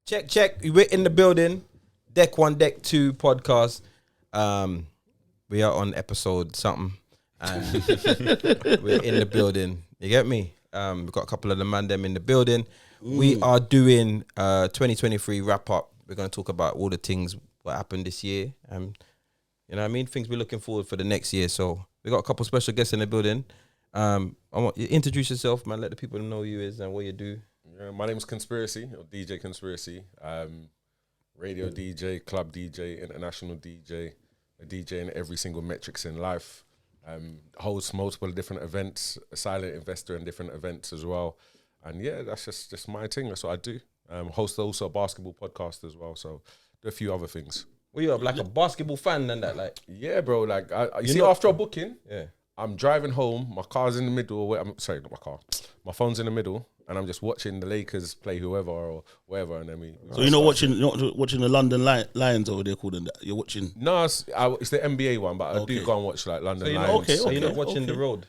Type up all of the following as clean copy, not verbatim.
Check. We're in the building. Deck 1, Deck 2 podcast. We are on episode something. And we're in the building. You get me? We've got a couple of the man them in the building. We are doing 2023 wrap up. We're going to talk about all the things what happened this year. You know what I mean? Things we're looking forward for the next year. So we got a couple special guests in the building. I want you introduce yourself, man. Let the people know who you is and what you do. Yeah, my name is Conspiracy, or DJ Conspiracy. Radio DJ, club DJ, international DJ, a DJ in every single metrics in life. Hosts multiple different events, a silent investor in different events as well. And yeah, that's just my thing. That's what I do. Host also a basketball podcast as well. So do a few other things. Well, you're like a basketball fan and that, like. Yeah, bro. Like you see, after a booking, yeah, I'm driving home. My car's in the middle. I'm sorry, not my car. My phone's in the middle, and I'm just watching the Lakers play whoever or whatever. And then we. So you're not watching the London Lions over there, calling that. You're watching. No, it's the NBA one, but I do go and watch like London Lions. Okay, so you're not watching the road.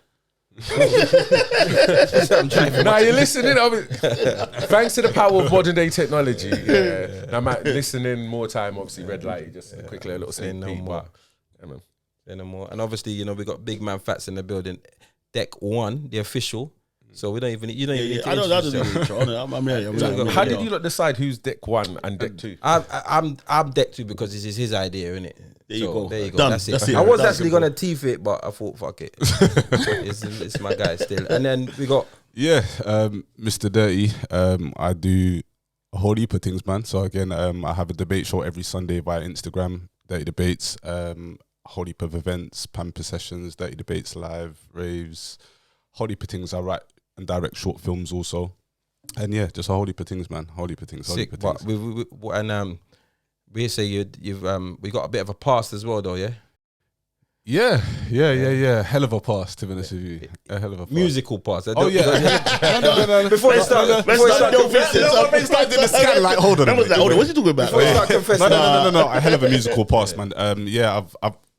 Nah, you're listening. Thanks to the power of modern day technology. Yeah, I'm listening more time. Obviously, red light. Just quickly a little sneak peek. But yeah, man. Say no more. And obviously, you know, we got Big Man Fats in the building. Deck 1, the official. So we don't even. You don't even. Need to I don't know. How did you decide who's Deck 1 and Deck 2? I'm Deck 2 because this is his idea, isn't it? There you go. There you go. Done. That's That's it. it. I was That's actually simple. gonna teeth it, but I thought, fuck it. It's my guy still. And then we got. Yeah, Mr. Dirty. I do a whole heap of things, man. So again, I have a debate show every Sunday via Instagram, Dirty Debates. A whole heap of events, pamper sessions, Dirty Debates live, raves, whole heap of things. I write and direct short films also. And yeah, just a whole heap of things, man. Whole heap of things. Sick, but we say you've we got a bit of a past as well, though, yeah. Yeah. Hell of a pass, to be honest with you. A hell of a pass. Musical past. Oh yeah. No. Before you start, Start doing the scan like, hold on. Hold on, what's he talking about? before you start confessing, No. A hell of a musical past, man.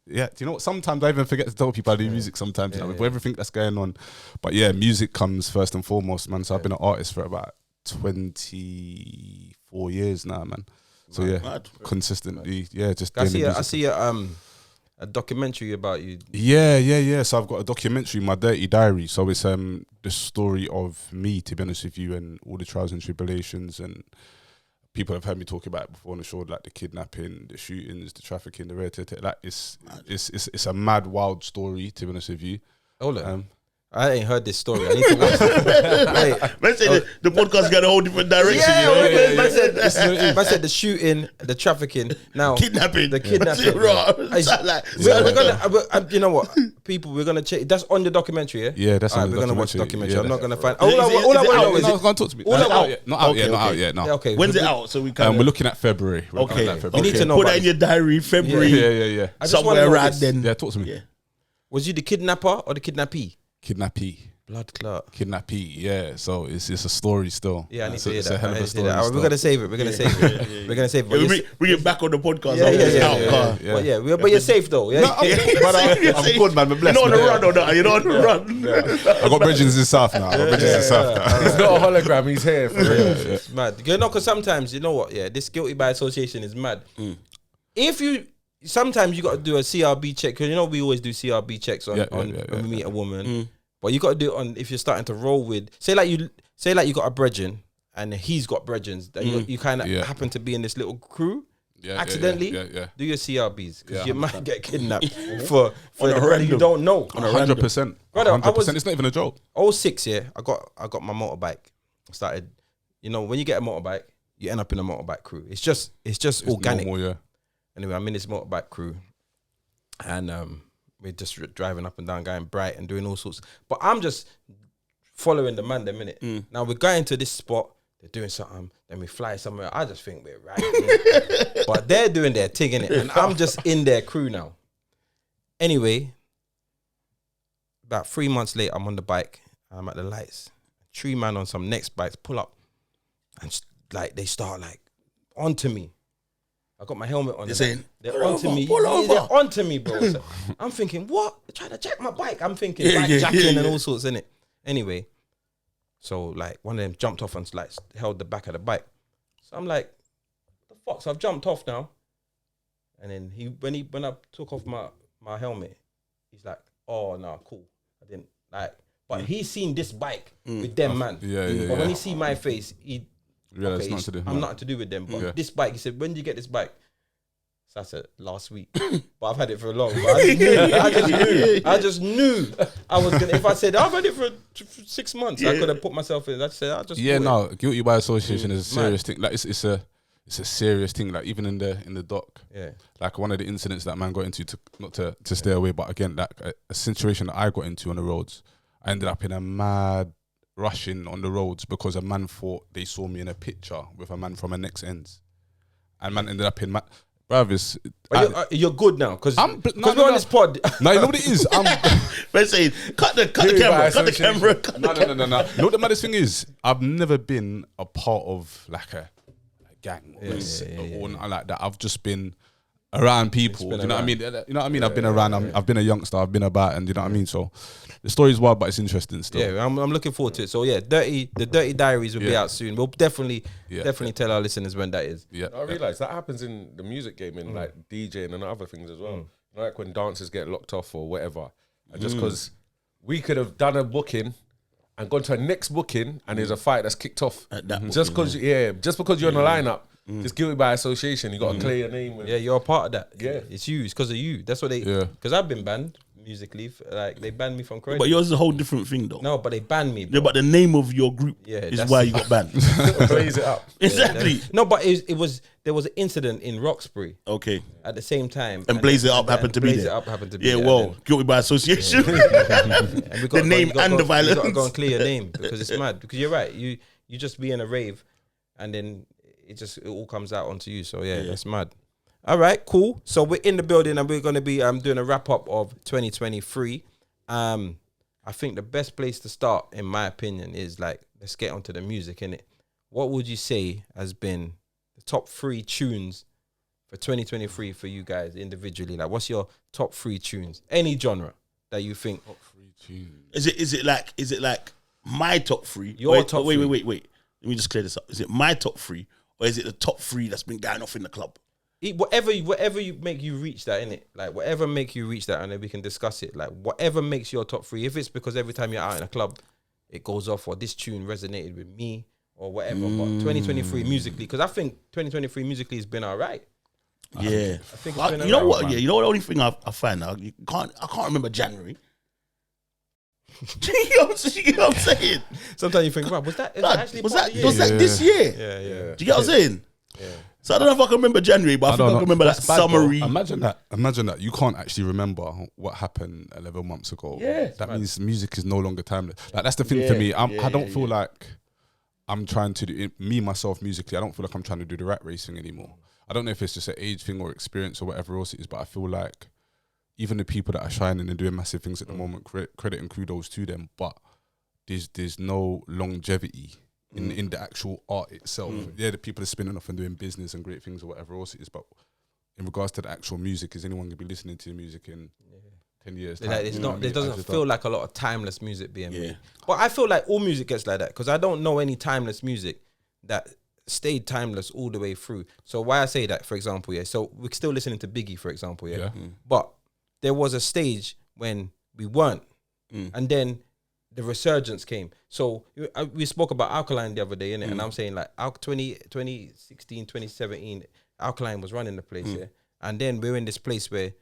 Yeah, do you know what? Sometimes I even forget to tell people I do music sometimes, with everything that's going on. But yeah, music comes first and foremost, man. So I've been an artist for about 24 years now, man. So consistently, just I doing the music. see a documentary about you. Yeah. So I've got a documentary, My Dirty Diary. So it's the story of me, to be honest with you, and all the trials and tribulations, and people have heard me talk about it before on the show, like the kidnapping, the shootings, the trafficking, the rare. Like it's a mad, wild story, to be honest with you. Hold on. I ain't heard this story. I need to watch it. Man said the podcast got a whole different direction. Man said the shooting, the trafficking, now Kidnapping. the kidnapping. We're gonna, you know what, people, we're gonna check. That's on the documentary, yeah. Yeah, that's on the we're gonna watch the documentary. Yeah, I'm not gonna find. Is it All I want to know is No, talk to me. All Not out. out yet. Not out yet. No. yeah, okay. When's it out? So we can. We're looking at February. We're looking at Okay. You need to know Put about that in your diary, February. Yeah. I just wanna Somewhere know around this. then. Yeah, talk to me. Yeah. Was you the kidnapper or the kidnappee? Kidnappee. Blood clot. Kidnappee, yeah. So it's a story still. Yeah, I need So to hear it's that. a hell of I a need to hear story. that. We're gonna save it. We're gonna save it. We're gonna save it. But Yeah, bring it back on the podcast. yeah. But yeah, but you're safe though. Yeah. I'm good, man. I'm blessed. You're not on the run or not. You're not on the run. I got bridges in South now. He's not a hologram. He's here. For real. It's mad. You know, because sometimes, you know what? Yeah, this guilty by association is mad. Sometimes you got to do a CRB check, because you know we always do CRB checks on when we meet a woman. But you got to do it on if you're starting to roll with, say like you got a brethren and he's got brethrens that you kind of happen to be in this little crew. Accidentally, do your CRBs, because you might get kidnapped for the brother you don't know. 100%. Brother, 100%. It's not even a joke. 06, yeah, I got my motorbike. Started, you know, when you get a motorbike, you end up in a motorbike crew. It's just organic. Normal, yeah. Anyway, I'm in this motorbike crew, and we're just driving up and down, going bright and doing all sorts. But I'm just following the man the minute. Now we're going to this spot, they're doing something, then we fly somewhere. I just think we're right. But they're doing their thing, innit? And I'm just in their crew now. Anyway, about 3 months later, I'm on the bike, I'm at the lights. 3 man on some next bikes pull up, and like they start like onto me. I got my helmet on. They're onto me. Pull over. They're onto me, bro. So I'm thinking, what? They're trying to jack my bike. I'm thinking bike jacking and all sorts, innit? Anyway, so like one of them jumped off and like held the back of the bike. So I'm like, fuck. So I've jumped off now. And then when I took off my helmet, he's like, oh no, cool. I didn't like, but he's seen this bike with them, man. But when he see my face, he that's not to do. I'm nothing to do with them. But this bike, he said, when did you get this bike? So I said, last week. But I've had it for a long. But I just knew I was gonna. If I said I've had it for 6 months, I could have put myself in. I said I just no, guilty by association is a serious thing. Like it's a serious thing. Like even in the doc, like one of the incidents that man got into, not to stay away, but again, like a situation that I got into on the roads. I ended up in a mad rushing on the roads because a man thought they saw me in a picture with a man from a next ends, and man ended up in my. Bruv, you're good now because we're on this pod. No, you know what it is. Let's say cut the camera. No. You know what the maddest thing is? I've never been a part of like a gang or nothing like that. I've just been around people. Do you know what I mean? You know what I mean? I've been around. I've been a youngster. I've been about, and you know what I mean. So the story's wild, but it's interesting still. Yeah, I'm looking forward to it. So yeah, the Dirty Diaries will be out soon. We'll definitely tell our listeners when that is. Yeah, I realise that happens in the music game, in like DJing and other things as well. Like when dancers get locked off or whatever, and just because we could have done a booking and gone to a next booking, and there's a fight that's kicked off just because you're in the lineup. Just guilty by association. You got to clear your name. Yeah, you're a part of that. Yeah, it's you. It's because of you. That's what they. Because I've been banned musically. Like they banned me from credit. But yours is a whole different thing, though. No, but they banned me. Bro. Yeah, but the name of your group is why you got banned. Blaze it up. Exactly. No, but there was an incident in Roxbury. Okay. At the same time, and Blaze It Up happened to be there. Blaze It Up happened to be there. Yeah, well, guilty by association. And the name and the violence. You got to go and clear your name because it's mad. Because you're right. You just be in a rave, and then it all comes out onto you. So yeah, that's mad. All right, cool. So we're in the building and we're going to be doing a wrap up of 2023. I think the best place to start, in my opinion, is like, let's get onto the music, innit? What would you say has been the top 3 tunes for 2023 for you guys individually? Like, what's your top 3 tunes? Any genre that you think. Top 3 tunes. Is it like my top 3? Your top 3. Wait. Let me just clear this up. Is it my top 3? Or is it the top 3 that's been going off in the club? Whatever you make you reach that, innit? Like whatever make you reach that, and then we can discuss it. Like whatever makes your top 3. If it's because every time you're out in a club, it goes off, or this tune resonated with me, or whatever. But 2023 musically, because I think 2023 musically has been alright. Yeah, I think it's been you know alright, what? man. Yeah, you know what? The only thing I find now, I can't remember January. You know what I'm saying? Sometimes you think, wow, was that actually was part that of the year? this year? Yeah. Do you get what I'm saying? Yeah. So I don't know if I can remember January, but I think I can remember that That's bad, though. summary. Imagine that you can't actually remember what happened 11 months ago. Yeah, that means music is no longer timeless. Like that's the thing for me. I don't feel like I'm trying to do me myself musically. I don't feel like I'm trying to do the rat racing anymore. I don't know if it's just an age thing or experience or whatever else it is, but I feel like even the people that are shining and doing massive things at the moment, credit and kudos to them. But there's no longevity in the actual art itself. Yeah, the people are spinning off and doing business and great things or whatever else it is. But in regards to the actual music, is anyone going to be listening to the music in 10 years? Like, it's not. There doesn't feel like a lot of timeless music being made. Yeah. But I feel like all music gets like that because I don't know any timeless music that stayed timeless all the way through. So why I say that, for example, so we're still listening to Biggie, for example, but there was a stage when we weren't, and then the resurgence came. So we spoke about Alkaline the other day, innit? And I'm saying like 2016, 2017, Alkaline was running the place, and then we're in this place where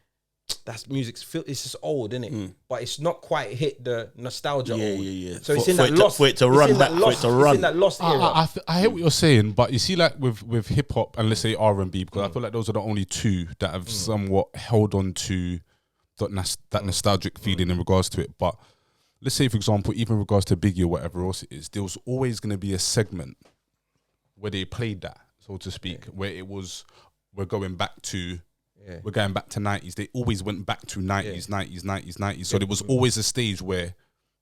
that's music's it's just old, innit? But it's not quite hit the nostalgia. Yeah. So it's in that lost for it to run back, for it to run. It's in that lost era. I hear what you're saying, but you see, like with hip hop and let's say R&B, because I feel like those are the only two that have somewhat held on to that nostalgic feeling in regards to it. But let's say, for example, even in regards to Biggie or whatever else it is, there was always going to be a segment where they played that, so to speak, where it was we're going back to 90s. They always went back to 90s. So there was always a stage where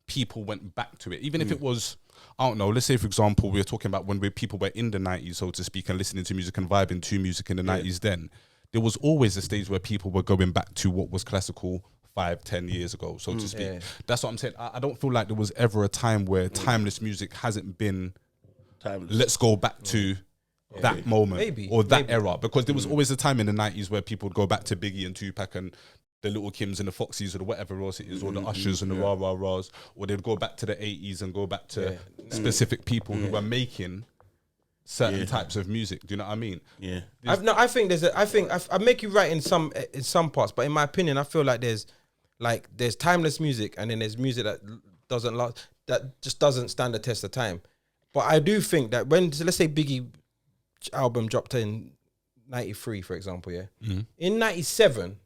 people went back to it, even if it was, I don't know, let's say, for example, we were talking about when people were in the 90s, so to speak, and listening to music and vibing to music in the 90s then. There was always a stage where people were going back to what was classical 5-10 years ago, so to speak. That's what I'm saying. I don't feel like there was ever a time where timeless music hasn't been timeless. Let's go back to that moment Maybe. or that era, because there was always a time in the 90s where people would go back to Biggie and Tupac and the Little Kims and the Foxies or whatever else it is, or the Ushers and the Rah Rah Rahs, or they'd go back to the 80s and go back to specific people who were making certain types of music. Do you know what I mean? Yeah. I think I make you right in some parts, but in my opinion, I feel like there's timeless music, and then there's music that doesn't last, that just doesn't stand the test of time. But I do think that so let's say Biggie album dropped in 93, for example, in 97,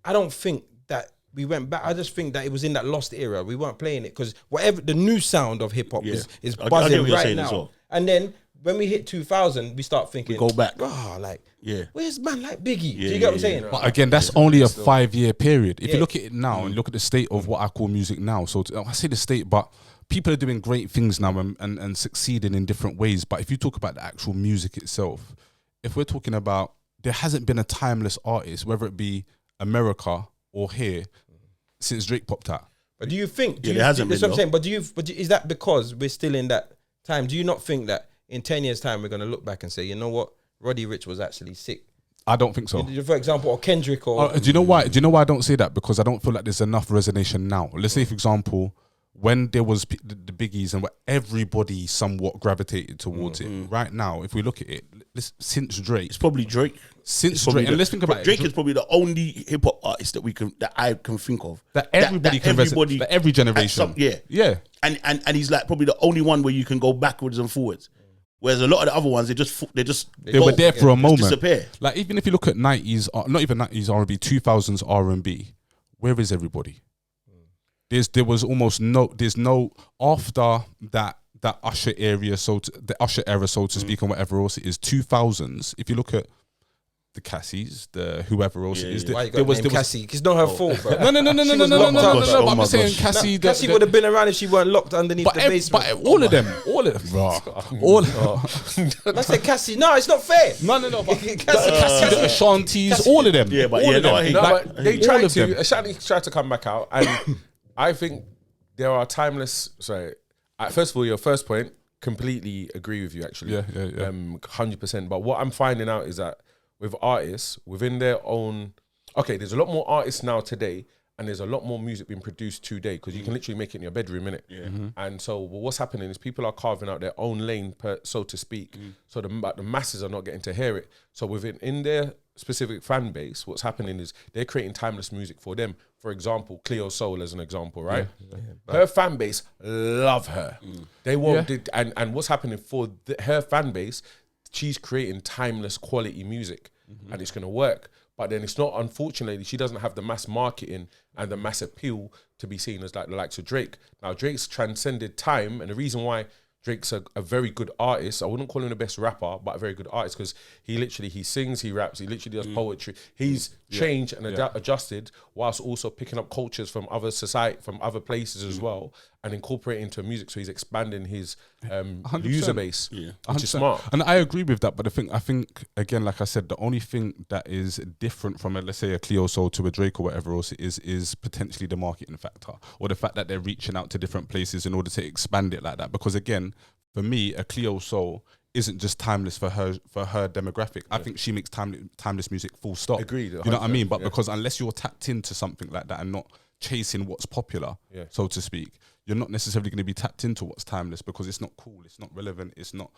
I don't think that we went back. I just think that it was in that lost era. We weren't playing it because whatever the new sound of hip hop is I get buzzing what you're right saying now. as well. And then when we hit 2000, we start thinking, go back. Where's man like Biggie? Do you Yeah, get what I'm saying? But again, that's only a 5-year period. If you look at it now and look at the state of what I call music now, so I say the state, but people are doing great things now and succeeding in different ways. But if you talk about the actual music itself, if we're talking about, there hasn't been a timeless artist, whether it be America or here, since Drake popped out. But do you think? there hasn't that's been, what I'm saying. But is that because we're still in that time? Do you not think that in 10 years' time we're going to look back and say, you know what, Roddy Ricch was actually sick? I don't think so. For example, or Kendrick, or do you know why? Do you know why I don't say that? Because I don't feel like there's enough resonation now. Let's say, for example, when there was the Biggies and where everybody somewhat gravitated towards it. Right now, if we look at it, since Drake, It's probably Drake. And let's think about Drake it. is probably the only hip hop artist that I can think of That everybody can resonate. That every generation. Yeah. And he's like probably the only one where you can go backwards and forwards. Whereas a lot of the other ones, they were there for a moment. Disappear. Like even if you look at 90s, not even 90s R&B, 2000s R&B, where is everybody? There's no after that Usher area, the Usher era, so to speak, and whatever else it is. 2000s. If you look at the Cassies, the whoever else it is, why you got named Cassie? Because it's not her fault, bro. No. Oh I'm my saying gosh. Cassie. Cassie would have been around if she weren't locked underneath the basement. But all of them, I said Cassie. No, it's not fair. No. But Cassie, the Ashantis, all of them. Yeah, but all yeah, of no, them. I hate No, that. but they all tried of them. to. Ashanti tried to come back out, and I think there are timeless. Sorry, first of all, your first point, completely agree with you. Actually, Yeah. 100%. But what I'm finding out is that with artists within their own, there's a lot more artists now today, and there's a lot more music being produced today because you can literally make it in your bedroom, innit? Yeah. And so what's happening is people are carving out their own lane, so to speak. So the masses are not getting to hear it. So in their specific fan base, what's happening is they're creating timeless music for them. For example, Cleo Soul as an example, right? Her fan base love her. They want and what's happening for her fan base, she's creating timeless quality music, and it's going to work. But then it's not, unfortunately, she doesn't have the mass marketing and the mass appeal to be seen as like the likes of Drake. Now, Drake's transcended time, and the reason why Drake's a very good artist, I wouldn't call him the best rapper, but a very good artist, because he sings, he raps, he literally does poetry. He's changed and adjusted, whilst also picking up cultures from other society, from other places as well, and incorporating into music. So he's expanding his user base, which is smart. And I agree with that. But I think again, like I said, the only thing that is different from let's say a Cleo Soul to a Drake or whatever else it is potentially the marketing factor, or the fact that they're reaching out to different places in order to expand it like that. Because again, for me, a Cleo Soul isn't just timeless for her demographic. I think she makes timeless music, full stop. Agreed. You know what I mean? But because unless you're tapped into something like that and not chasing what's popular, so to speak, you're not necessarily going to be tapped into what's timeless because it's not cool, it's not relevant, it's not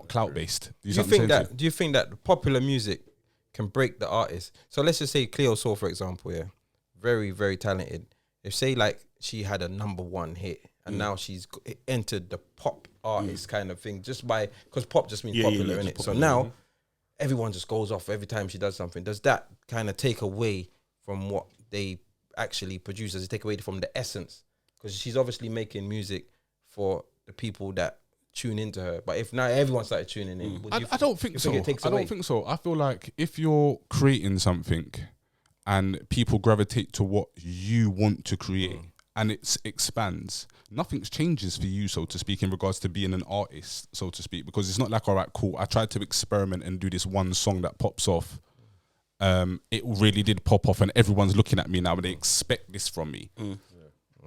clout based. Do you think that popular music can break the artist? So let's just say Cleo Soul, for example, very, very talented. If say like she had a #1 hit and now she's entered the pop artist kind of thing, just because pop just means popular, innit? So now everyone just goes off every time she does something. Does that kind of take away from what they actually produce? Does it take away from the essence? Because she's obviously making music for the people that tune into her. But if now everyone started tuning in, I don't think so. It takes I away? don't think so. I feel like if you're creating something and people gravitate to what you want to create and it expands, nothing changes for you, so to speak, in regards to being an artist, so to speak, because it's not like, all right, cool, I tried to experiment and do this one song that pops off. It really did pop off and everyone's looking at me now and they expect this from me.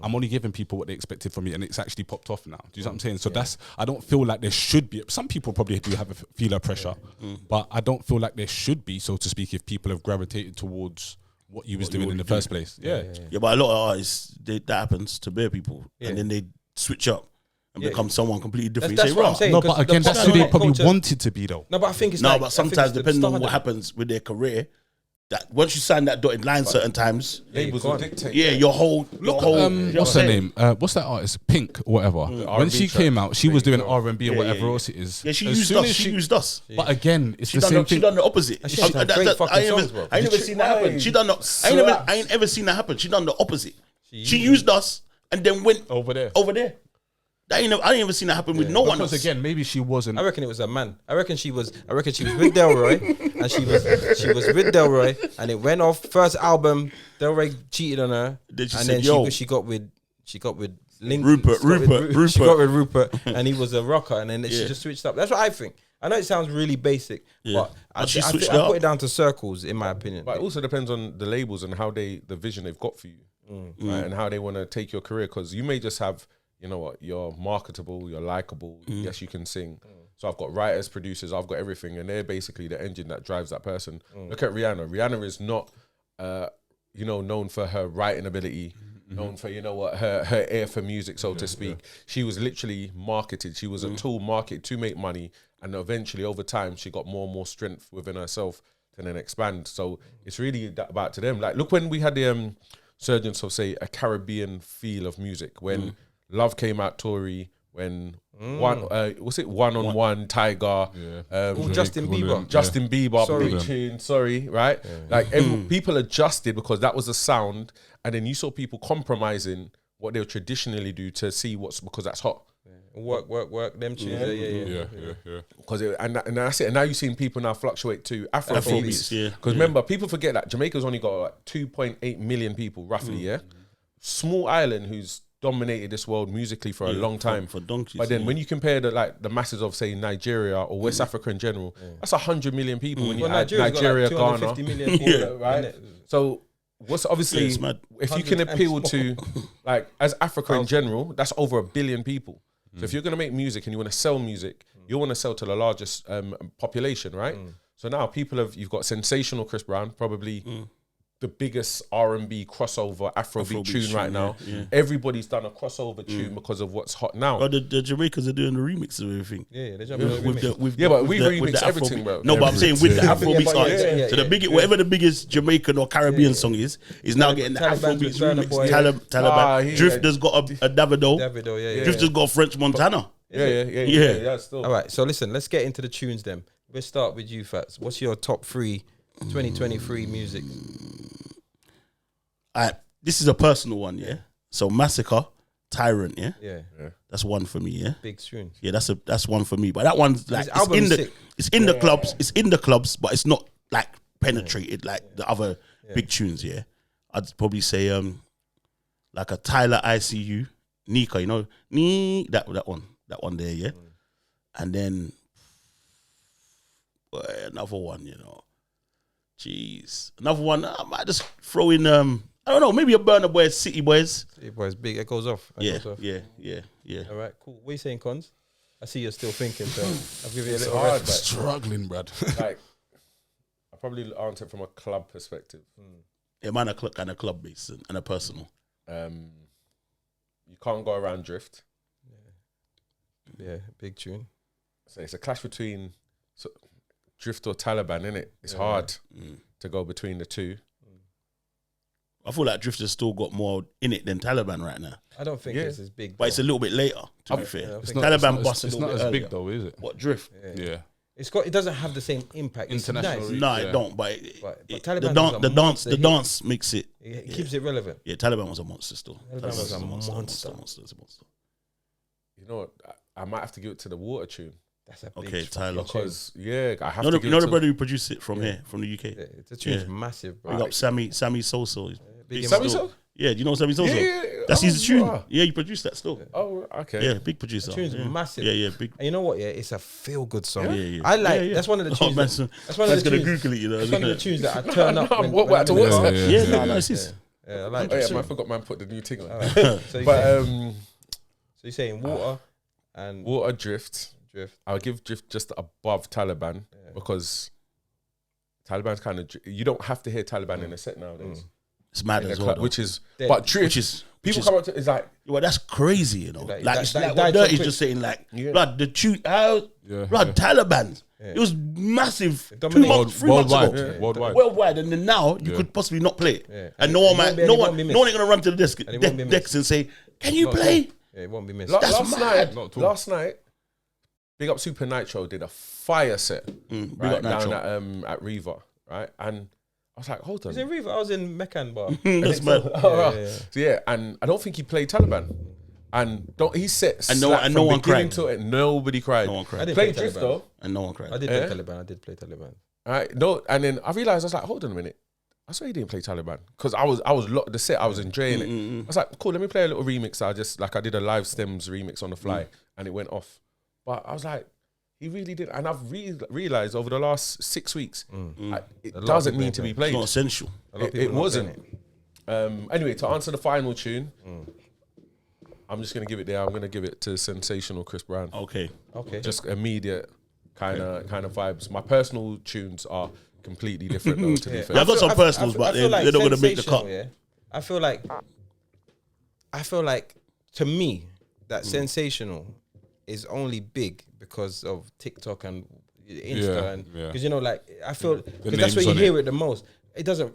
I'm only giving people what they expected from me, and it's actually popped off now. Do you know what I'm saying? So I don't feel like there should be. Some people probably do have a feel of pressure, but I don't feel like there should be, so to speak, if people have gravitated towards what you was doing in the first place. Yeah, but a lot of artists, that happens to bare people, and then they switch up and become someone completely different. That's You say, what I'm saying. no, but again, that's who they probably wanted to be, though. No, but I think it's no, like, but I think sometimes it's the depending on stardom. what happens with their career, that once you sign that dotted line, certain times, Labels will dictate. your whole, What's her name? What's that artist? Pink or whatever. When R&B she track. came out, she was doing Pink, R&B or Yeah, whatever yeah. else it is. Yeah, she As used soon us. as She used us. But again, it's She the same she thing. done the opposite. And she had great fucking songs, bro. I ain't never seen that happen. She done the. I ain't ever seen that happen. She done the opposite. She used us and then went Over there. I ain't never seen that happen with no one else. Because again, maybe she wasn't. I reckon it was a man. I reckon she was with Delroy, and she was with Delroy, and it went off. First album, Delroy cheated on her, Then she and said, then "Yo." she got with Link, Rupert. She got with Rupert, and he was a rocker, and then she just switched up. That's what I think. I know it sounds really basic, but I she think switched I it up. put it down to circles, in my opinion. But it also depends on the labels and how the vision they've got for you, right? And how they want to take your career. Because you may just have, you know what, you're marketable, you're likable. Yes, you can sing. So I've got writers, producers, I've got everything, and they're basically the engine that drives that person. Look at Rihanna. Rihanna is not, known for her writing ability. Known for, her ear for music, so to speak. She was literally marketed. She was a tool marketed to make money, and eventually, over time, she got more and more strength within herself to then expand. So it's really about to them. Like, look, when we had the surgence of, say, a Caribbean feel of music, when Love came out, Tory, when One on One, Tiger, Justin Bieber. Justin Bieber, Sorry. Big Tune, sorry, right? Like people adjusted because that was the sound, and then you saw people compromising what they would traditionally do to see because that's hot. Work, them tunes. Yeah. Because and that's it. And now you've seen people now fluctuate to Afrobeats. Afrobeats, Because remember, people forget that Jamaica's only got like 2.8 million people roughly. Yeah, small island who's dominated this world musically for a long time. For donkeys. But then when you compare the masses of, say, Nigeria or West Africa in general, that's 100 million people when you add Nigeria, got like Ghana, 250 million people, right? So what's obviously, it's mad. if you can 100 appeal times to, like, as Africa in general, that's over 1 billion people. So if you're going to make music and you want to sell music, you want to sell to the largest population, right? So now you've got Sensational Chris Brown, probably the biggest R&B crossover Afrobeat tune right now. Yeah. Everybody's done a crossover tune because of what's hot now. Oh, the Jamaicans are doing the remix of everything. Yeah, they're jumping on the remix. But we with remix the everything, Afrobeat. bro. No, but I'm saying with the Afrobeats but artists. Whatever the biggest Jamaican or Caribbean song is now getting the Taliban's with Afrobeats Burna remix. Boy. Taliban. Drifter's got a Davido. Davido, yeah. Drifter's got a French Montana. Yeah. Still. All right, so listen, let's get into the tunes then. We'll start with you, Fats. What's your top 3 2023 music? This is a personal one, yeah. So Massacre, Tyrant, yeah. Yeah, That's one for me, yeah. big tune. Yeah, that's one for me. But that one's like His album's sick. it's in the clubs. It's in the clubs, but it's not like penetrated like the other big tunes. Yeah, I'd probably say like a Tyler ICU, Nika. You know, that one there. Yeah, and then another one. You know, jeez, another one. I might just throw in I don't know, maybe a Burna Boy, City Boys. City Boys, big. It goes off. Yeah. All right, cool. What are you saying, Cons? I see you're still thinking, so I'll give you a little hard, respect. Struggling, Brad. Like, I probably answer it from a club perspective. Yeah, man, kind of club based and a personal. You can't go around Drift. Yeah, big tune. So it's a clash between Drift or Taliban, innit? It's hard to go between the two. I feel like Drifter's still got more in it than Taliban right now. I don't think it's as big. But it's a little bit later, to be fair. yeah, I It's think Taliban busted It's a not little as bit big earlier. though, is it? What, Drift? Yeah. It doesn't have the same impact. It's International nice. reach. No, Yeah. it don't. But, But the Taliban was a dance, monster the hit. dance makes it. It keeps it relevant. Yeah, Taliban was a monster still. Taliban was a monster. It's a monster. You know what? I might have to give it to the Water tune. That's a big Okay, tune. Tyler. Because, I have You to know give the it to... brother who produced it from here, from the UK. Yeah, the tune's Yeah. massive, bro. Big up Sammy Soso. Big Big Sammy still. Sosa? Yeah, do you know Sammy Soso? Yeah. That's his Oh, tune. wow. Yeah, he produced that still. Oh, okay. Yeah, big producer. The tune's yeah. massive. Yeah, big. And you know what? Yeah, it's a feel-good song. Yeah. I like. Yeah. That's one of the Oh, tunes. man's that's one of man's the gonna tunes. Google it, you know. That's one of the tunes that I turn up. What, to I'm in what's the that? car. Yeah, no, it's his. Yeah, I like Oh, yeah, that. man, I forgot man put the new thing on. Alright. So you're But saying, so you're saying water and water drift. drift. I'll give drift just above Taliban because Taliban's kind of. You don't have to hear Taliban in a set nowadays. It's mad In the as club, well. which is, Dead. but drift. Which is People come up to it's like well, that's crazy, you know. Like, Like, that- it's that like died what so Dirty's quick. just saying, like, Yeah. blood, the tune, blood, Taliban. It was massive 2 dominated. months, 3 months Worldwide, ago. yeah. Worldwide. Worldwide, and then now you could possibly not play it, Yeah. and no one, It might, won't be- no it won't be one, missed. no one ain't gonna run to the desk, And it won't be decks and say, "Can you Not play?" at all. Yeah, it won't be missed. That's last mad. night. Not at all. Last night, Big Up Super Nitro did a fire set Big right Up Nitro. down at Riva, right? And I was like, hold on. Was it Riva? I was in Meccan bar. That's mad. So yeah, and I don't think he played Taliban. And he set And no from one beginning cried. to it. Nobody cried. No one cried. I did Played play drift Taliban. though. And no one cried. I did Eh? play Taliban. I did play Taliban. Right? No, and then I realized I was like, hold on a minute. I swear he didn't play Taliban because I was the set. I was enjoying it. I was like, cool. Let me play a little remix. I did a live stems remix on the fly, and it went off. But I was like, he really did, and I've realized over the last 6 weeks, it A lot of doesn't people need to be It's played. not essential. A lot of It people not wasn't. playing it. Anyway, to answer the final tune, I'm just gonna give it there. I'm gonna give it to Sensational Chris Brown. Okay. Okay. Just immediate kind of vibes. My personal tunes are completely different though. To be fair, Yeah, I've got some I personals, feel but like they're not gonna make the Sensational, cut. Yeah. I feel like to me that sensational is only big because of TikTok and Insta Yeah, and yeah. because you know like I feel because that's names where you on hear it the most. It doesn't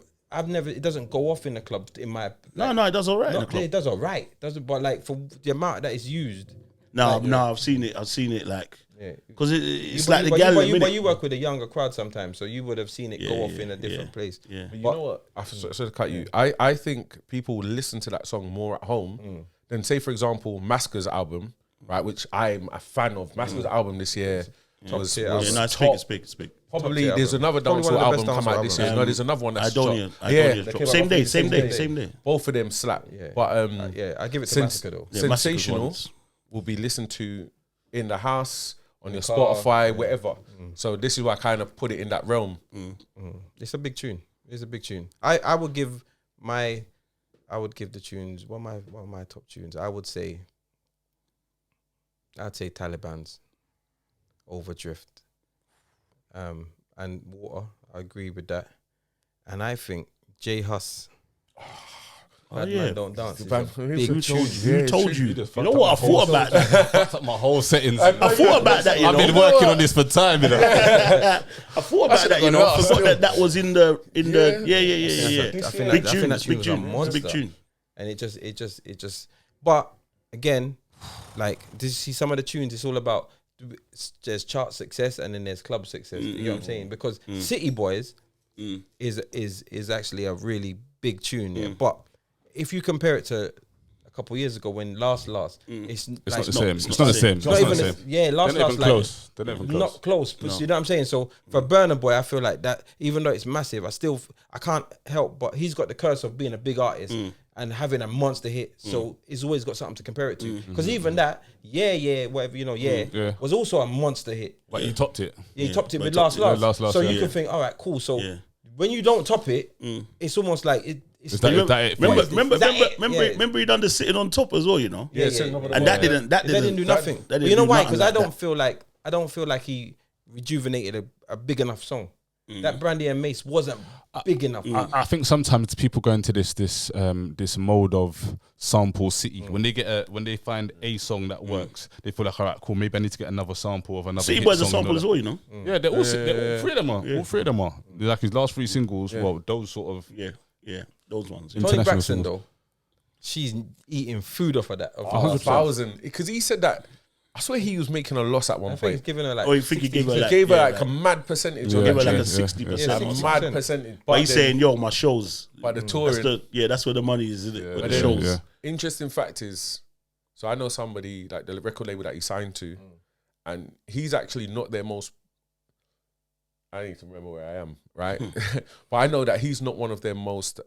go off in the club in my No, it does all right in the not, club. it does all right doesn't but like for the amount that is used. No, like, I've seen it like Yeah. because it's But like you- the but gal. you work with a younger crowd sometimes, so you would have seen it go off in a different place. Yeah. But you know what? Sorry to cut you. I think people listen to that song more at home than, say, for example, Masker's album, right? Which I'm a fan of. Masker's album this year was tier Yeah, album. no, it's top. big, it's big. Probably tier there's album. another Probably one dancehall of the album best come dancehall out this year. albums. No, there's another one that's Idonian. dropped. Idonian's Yeah, dropped. came Same out day, the same same day. day. both of them slap. Yeah. But Yeah, I give it to Sens- Massacre though. Yeah, Massacre's Sensational ones. will be listened to in the house, on your car, Spotify, wherever. So this is why I kind of put it in that realm. It's a big tune. It's a big tune. I would give the tunes one of my top tunes. I'd say Taliban's over Drift. And Water. I agree with that. And I think J Hus. Bad yeah. Man Don't Dance. is Bad- a who big told tune. Who told you? just You know fucked what? I up my thought about that. Fucked up my whole settings. I thought about that. You I've know, been working on this for time, you know. I thought about that. You know, I forgot that was in the yeah. I think Big that tune, tune big was a tune, it's a big monster. tune. And it just. But again, like, did you see some of the tunes? It's all about there's chart success and then there's club success. You know what I'm saying? Because City Boys is actually a really big tune. Yeah, but if you compare it to a couple of years ago when Last, It's like, not the same. it's It's not not the the same. same. It's not not even the same. yeah, Last They're not even like close. They're not even close. not close. But you know what I'm saying? So for Burna Boy, I feel like that even though it's massive, I can't help but he's got the curse of being a big artist and having a monster hit. So he's always got something to compare it to. Because even that, whatever, Yeah. was also a monster hit. But you topped it. Yeah, he topped it but with he Last. topped it with Last, So you yeah. can think, all right, cool. So Yeah. when you don't top it, it's almost like it's Is that it for you? Remember he done the sitting on top as well, you know. Yeah, so yeah. number And one, that They didn't do nothing. that But didn't you know do why? nothing Because like I don't feel like he rejuvenated a big enough song. That Brandy and Mace wasn't big enough. I think sometimes people go into this mode of sample city when they find a song that works. They feel like, all right, cool. Maybe I need to get another sample of another. City hit Boys a song sample and as all well, you know. that. Yeah, they're all three of them are. All three of them are. They're like his last 3 singles. Well, those sort of. Yeah, those ones. Tony international Braxton singles. though, she's eating food off of that. Of 1,000. Because he said that. I swear he was making a loss at one I think he's point. giving her like. Oh, you think he gave her He like gave her yeah, like a mad percentage. Yeah, of gave her it. like a yeah, 60%. yeah. A 60%. mad percentage. But he's then- saying, yo, my shows. But the That's touring. that's where the money is, isn't it? With But the then- shows. Yeah. Interesting fact is, so I know somebody like the record label that he signed to, and he's actually not their most. I need to remember where I am, right? But I know that he's not one of their most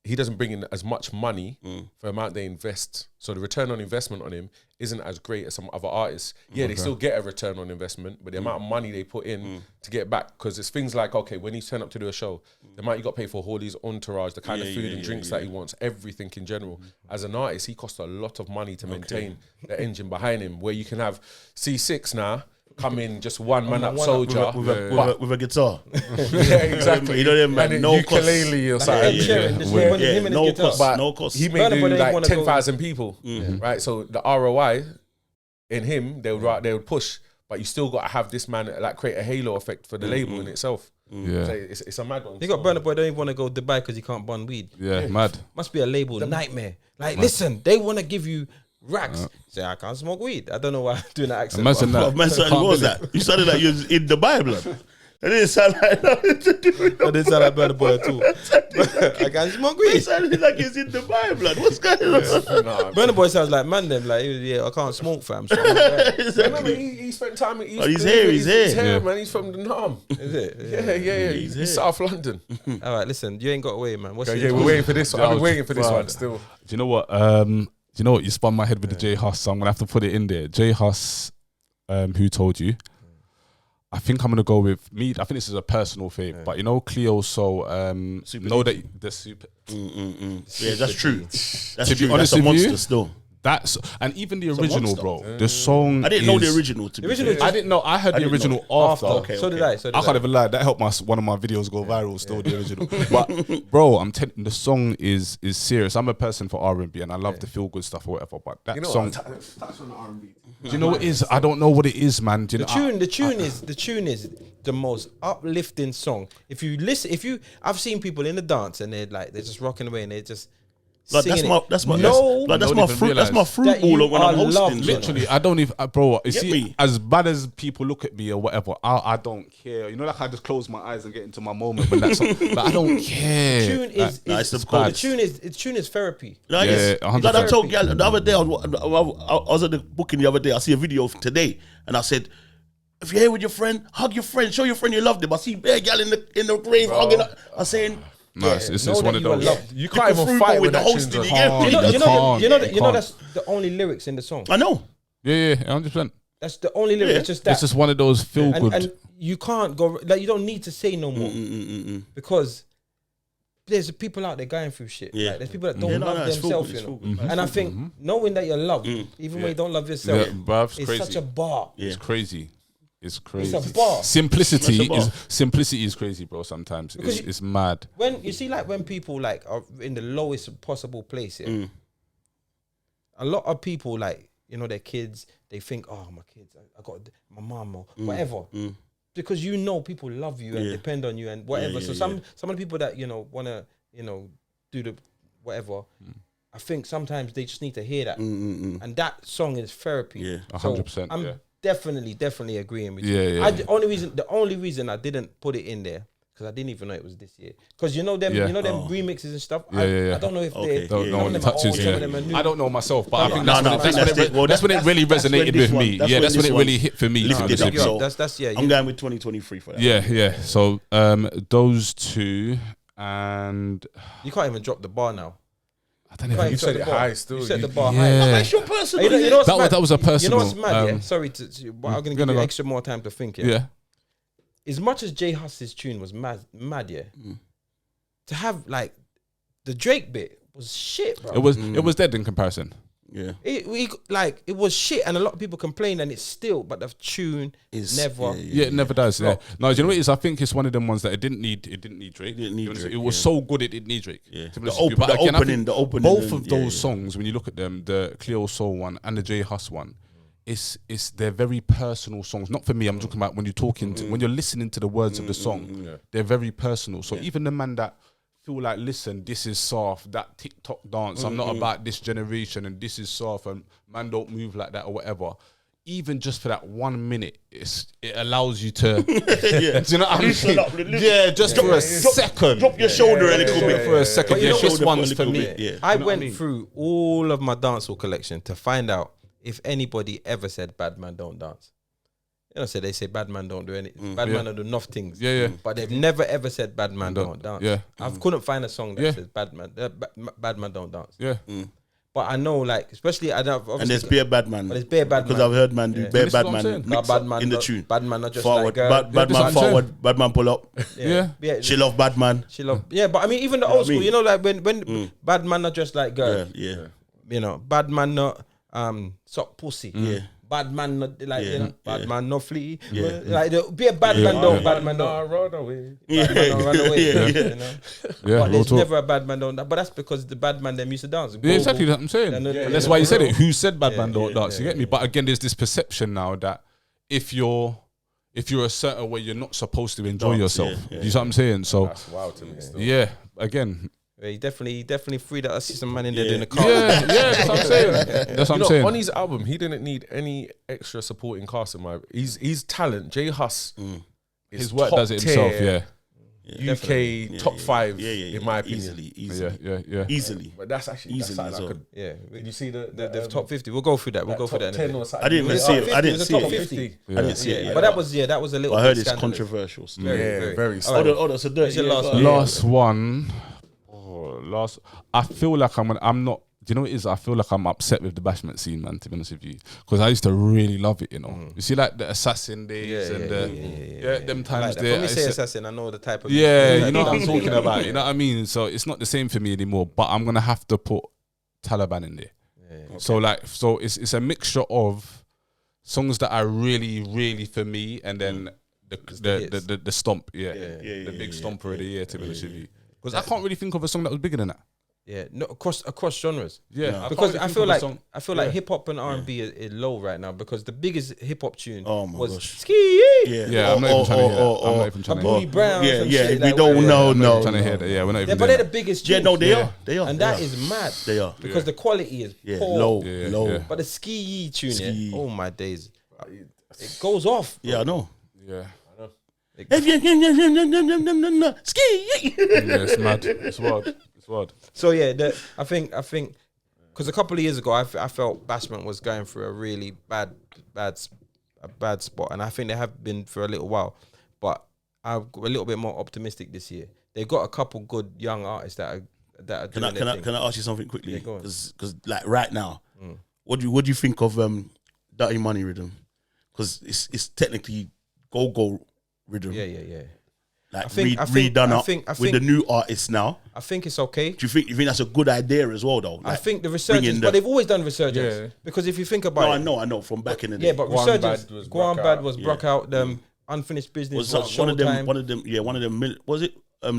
he doesn't bring in as much money for the amount they invest. So the return on investment on him isn't as great as some other artists. Yeah, they still get a return on investment, but the amount of money they put in to get back, because it's things like, okay, when he's turned up to do a show, the amount you got to pay for all his entourage, the kind of food and drinks that he wants, everything in general. As an artist, he costs a lot of money to maintain the engine behind him, where you can have C6 now, come in just one man up soldier with a guitar. yeah, exactly. You know them, man, and no ukulele or something. No cost. But No cost. he may do like 10,000 people, right? So the ROI in him, they would push, but you still got to have this man like create a halo effect for the label in itself. Yeah. So it's a mad one. You got Burna Boy don't even want to go Dubai because he can't bun weed. Yeah, mad. Must be a label nightmare. Like, listen, they want to give you racks. Say, I can't smoke weed. I don't know why I'm doing that accent. Imagine that. Man, what was that? You sounded like you was in Dubai, blood. It didn't sound like nothing to do with I didn't sound like Burna Boy at all. I can't smoke It weed. sounded like he's in Dubai, blood. What's going on? Nah, Burna Boy sounds like man them. Like, yeah, I can't smoke, fam. So I'm like, remember Exactly. he spent time in East. he's here, he's here. He's here, Yeah. man. He's from the Nam. is it? Yeah. He's here. He's South London. All right, listen, you ain't got away, man. What's Yeah, it? we're waiting for this one. I've been waiting for this Fuck. one still. Do you know what? You know what? You spun my head with the J Hus, so I'm gonna have to put it in there. J Hus, Who Told You? I think I'm gonna go with me. I think this is a personal fave, but you know, Cleo. So Super know League. that the super. Yeah, that's true. That's To be true. honest That's a with you, monster still. That's and even the a original, monster. bro. The song. I didn't know the is- original. To be original fair. I didn't know. I heard the didn't original know. after. Okay. So did I. So did I can't even lie. That helped one of my videos go viral. Still the original, but bro, I'm telling the song is serious. I'm a person for R&B and I love the feel good stuff or whatever. But that song, Touch on the R&B. do you know what it is? I don't know what it is, man. Do you The know, tune is the most uplifting song. If you listen, I've seen people in the dance and they're just rocking away and they're just Like, singing that's my no, like, that's don't my even fruit. That's my realise fruit that you ball when I'm are loved. hosting. literally, I don't even, bro. You Get see, me? as bad as people look at me or whatever, I don't care. You know, like I just close my eyes and get into my moment when that's. Like, I don't care. tune is Nah, it's the the bad. tune is therapy. Like, Yeah, it's- 100%. like I told Gal the other day, I was at the booking the other day. I see a video today, and I said, "If you're here with your friend, hug your friend, show your friend you love them." I see bare gal in the grave hugging. I'm saying, No, it's know one that of you are those. loved. You can't even fight with the that hosting. tune's You on. get me? You know can't. that's the only lyrics in the song. I know. Yeah, 100%. That's the only lyric. Yeah. It's just that. It's just one of those feel good. and you can't go like you don't need to say no more because there's people out there going through shit. Yeah. Like, there's people that don't Yeah, no, love no, it's themselves, feel you good, know. it's feel good. And I think knowing that you're loved, even when you don't love yourself, Yeah, bruv, it's it's crazy. such a bar. It's crazy. It's crazy. It's a bar. Simplicity It's a bar. is crazy, bro. Sometimes Because it's mad. When you see like when people like are in the lowest possible place, yeah, a lot of people like their kids, they think, oh, my kids, I got my mom or whatever. Because people love you and depend on you and whatever. So some of the people that want to do the whatever, I think sometimes they just need to hear that. And that song is therapy. Yeah. 100%, I'm yeah. definitely agreeing with Yeah, you. yeah. The only reason I didn't put it in there because I didn't even know it was this year. Because them Yeah. remixes and stuff. Yeah, I don't know if Okay. they Don't Yeah. know some when of it them are touches. old, some of them are new. I don't know myself, but I think No, that's no, when I think that's it. Well, that's when it really that's when resonated this with one- me. that's Yeah, when that's when this it one really hit for me. lifted to up, be so- honest. That's I'm going with 2023 for that. Yeah. So those two, and You can't even drop the bar now. I don't You even. can't You set said the it bar. high still. You set You- the bar Yeah. high. That's your personal. You know what's That was- mad? that was a You know personal, what's mad? Yeah. um, Sorry, but I'm gonna Gonna give you go. extra more time to think. Yeah. As much as J Huss's tune was mad, yeah. To have like the Drake bit was shit, bro. It was dead in comparison. Yeah. It was shit, and a lot of people complain, and it's still, but the tune Is- never. Yeah, it never does. Yeah. No, do you know what it is? I think it's one of them ones that it didn't need Drake. didn't need It Drake, was so good it didn't need Drake. Yeah. To be The honest with you. But again, I think the opening. both and- of yeah, those yeah. songs, when you look at them, the Cleo Soul one and the J Hus one, it's they're very personal songs. Not for me. I'm talking about when you're talking to, when you're listening to the words of the song, they're very personal. So even the man that feel like, listen, this is soft, that TikTok dance, I'm not about this generation and this is soft and man don't move like that or whatever. Even just for that 1 minute, it allows you to, do you know what I Loosen mean? up, loosen- Yeah, just for a second. Drop your shoulder a little bit. For a second. But you Yeah, know this shoulder one's a for little me. bit, yeah. I You know what went I mean? through all of my dancehall collection to find out if anybody ever said "Bad Man Don't Dance." say they say bad man don't do anything. Bad man don't do enough things. Yeah. But they've never ever said bad man don't dance. Yeah. I couldn't find a song that Yeah. says bad man don't dance. Yeah. But I know, like, especially I don't. And there's bare bad man. But there's bare bad because man. I've heard man do bare This is bad what I'm man saying. mix Bad up man in the not- tune. Bad man not just Forward, like girl. bad this is man what I'm saying. forward, bad man pull up. Yeah. She love bad man. She love. Yeah, but I mean, even the old what I school, mean? you know, like when bad man not just like girl. Yeah. You know, bad man not suck pussy. Yeah. Bad man not like Yeah. you know, bad Yeah. man not flee. Yeah. Like be a bad man don't, bad man don't. run away. Bad man don't run away. Yeah. You know? Yeah, But real there's talk. never a bad man don't. But that's because the bad man them used to dance. Yeah, exactly. That's what I'm saying. And And that's why you said it. Who said bad man don't yeah, dance? You get me? But again, there's this perception now that if you're a certain way, you're not supposed to enjoy Dance, yourself. yeah, You see what I'm saying? So That's wild to me. Still. yeah, again, He definitely freed up. I see some man in there Yeah. doing the car. yeah, that's what I'm saying. That's what I'm saying. On his album, he didn't need any extra supporting cast. In my, he's talent. Jay Huss, is His work top does it himself. tier Yeah, UK top 5 in my opinion. Easily. yeah. Easily. But that's actually Easily that's as something I well. could. Yeah. Did you see The top 50. We'll go through that. We'll go through that. top in a 10 bit. or something? I didn't even see it. I didn't It was see a top it. 50. I didn't see it. But that was a little. I heard bit it's scandalous. controversial. Still. Yeah, very. All right. Hold on. So Who's your last go one? on. Last one. I feel like I'm not. Do you know what it is? I feel like I'm upset with the bashment scene, man. To be honest with you, because I used to really love it. You know, you see, like the Assassin days and them times there. When we I say used to- assassin, I know the type of. Yeah, type you know of what I'm dance. talking about. You know what I mean? So it's not the same for me anymore. But I'm gonna have to put Taliban in there. So it's a mixture of songs that are really for me, and then the stomp, the big stomper of the year. To be honest with you, because I can't really think of a song that was bigger than that. Yeah, no, across genres. Yeah, Because I feel like Yeah. hip hop and R&B is low right now because the biggest hip hop tune Oh my was gosh. Ski. Yeah, I'm not even trying to hear that. I'm not even trying to hear Booty that. Brown. Yeah, some yeah. shit We like don't that. know. I'm not No. even trying to hear that. Yeah, we're not Yeah, even but doing they're the that. biggest Yeah, tunes. no, they Yeah. are. They are. And they that are. is mad. They are. Because the quality is Yeah, poor. low, Yeah, low. yeah. But the Ski tune, Ski. oh my days, it goes off. Yeah, I know. Yeah, Ski. yeah, it's mad. It's wild. It's wild. So yeah, I think because a couple of years ago I felt Bashment was going through a really bad spot, and I think they have been for a little while, but I'm a little bit more optimistic this year. They've got a couple good young artists that are doing their thing. Can I ask you something quickly? Yeah, go on. Because like right now, what do you think of Dirty Money rhythm? Because it's technically go rhythm. Yeah. Like I think- redone I up think- with the new artists now. I think it's okay. Do you think that's a good idea as well though? I Like, think the bringing resurgence, but they've always done resurgence Yeah. because if you think about no, it, I know from back in the day. yeah, but Guan resurgence, Bad was Guan Brock Bad Out. was Yeah. broke out. Unfinished business was one of them, Showtime. one of them. Was it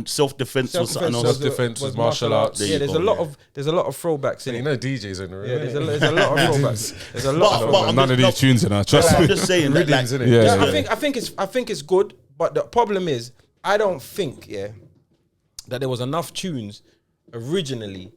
self defense or something else? Self-defense was martial arts. There Yeah, you there's go, a lot of throwbacks in You it. know DJs in the room. Yeah, there's a lot of throwbacks. There's a lot of But throwbacks. I'm None of just- these tunes in her. Trust I'm me. just saying that, like, Rhythms, innit? Yeah, Yeah, yeah. I think it's good, but the problem is I don't think that there was enough tunes originally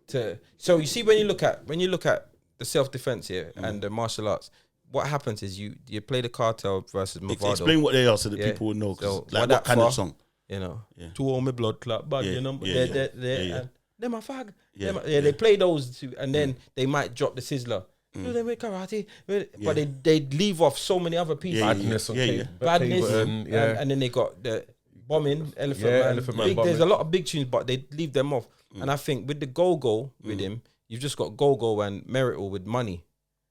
to. So you see when you look at the self defense here and the martial arts, what happens is you play the Cartel versus Mavado. explain what they are so that Yeah. people would know. 'Cause, So, like what what that kind for? of song? You know, Yeah. to all my blood clot, bag, Yeah, you know, yeah, yeah. Yeah. and them a fag. Yeah, Yeah, they play those two, and then they might drop the Sizzler. Do them with karate, but they leave off so many other pieces. Yeah, Badness on Yeah, Cape- yeah. Badness, Burton, yeah. and then they got the bombing, Elephant Yeah, Man. Elephant Man Big- there's a bombing. lot of big tunes, but they leave them off. And I think with the Go-Go with him, you've just got Go-Go and Merital with Money.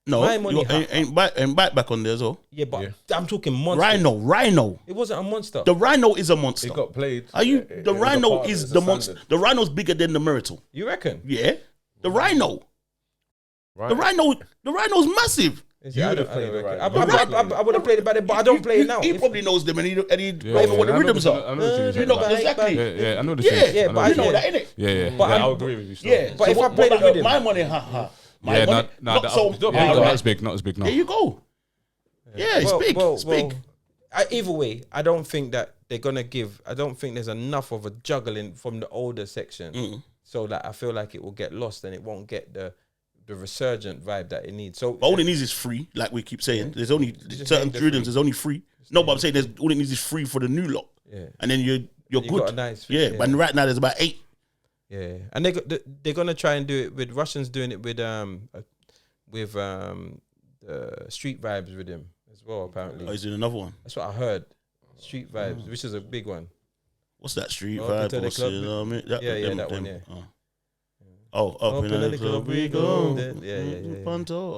No, My Money ain't bite back on there as well. Yeah, but I'm talking monster. Rhino. It wasn't a monster. The Rhino is a monster. It got played. Are you? It The was a Rhino part, it is was the a monster. standard. The Rhino's bigger than the Merital. You reckon? Yeah, the Rhino. Right. The Rhino's massive. You would have played it right. I would have played it by then, but I don't play it now. He If- probably knows them, and he Yeah, whatever what the I know rhythms I are. know the tunes You you're know talking about. exactly. Yeah, I know the Yeah, tunes. yeah, I know but the you know tunes. that, innit? Yeah. But I I'm- agree with you. Still. Yeah, But if I played it with him- my money, haha. My Yeah, money, not so. not as big, not as big. No. There you go. Yeah, it's big. It's big. Either way, I don't think that they're gonna give. I don't think there's enough of a juggling from the older section, so that I feel like it will get lost and it won't get the resurgent vibe that it needs. So All it needs is free, like we keep saying. There's only just certain name the rhythms. There's only free. No, but I'm saying there's all it needs is free for the new lot. Yeah. And then you're You good. got a nice- yeah, yeah. but right now there's about 8. Yeah, and they're gonna try and do it with Russians doing it with the street vibes with him as well. Apparently, Oh, he's doing another one. that's what I heard. Street Vibes, which is a big one. What's that street Welcome vibe? to the What's club. it, I mean, that, Yeah, that one, yeah. Oh, up in the club we go. Yeah. Panto.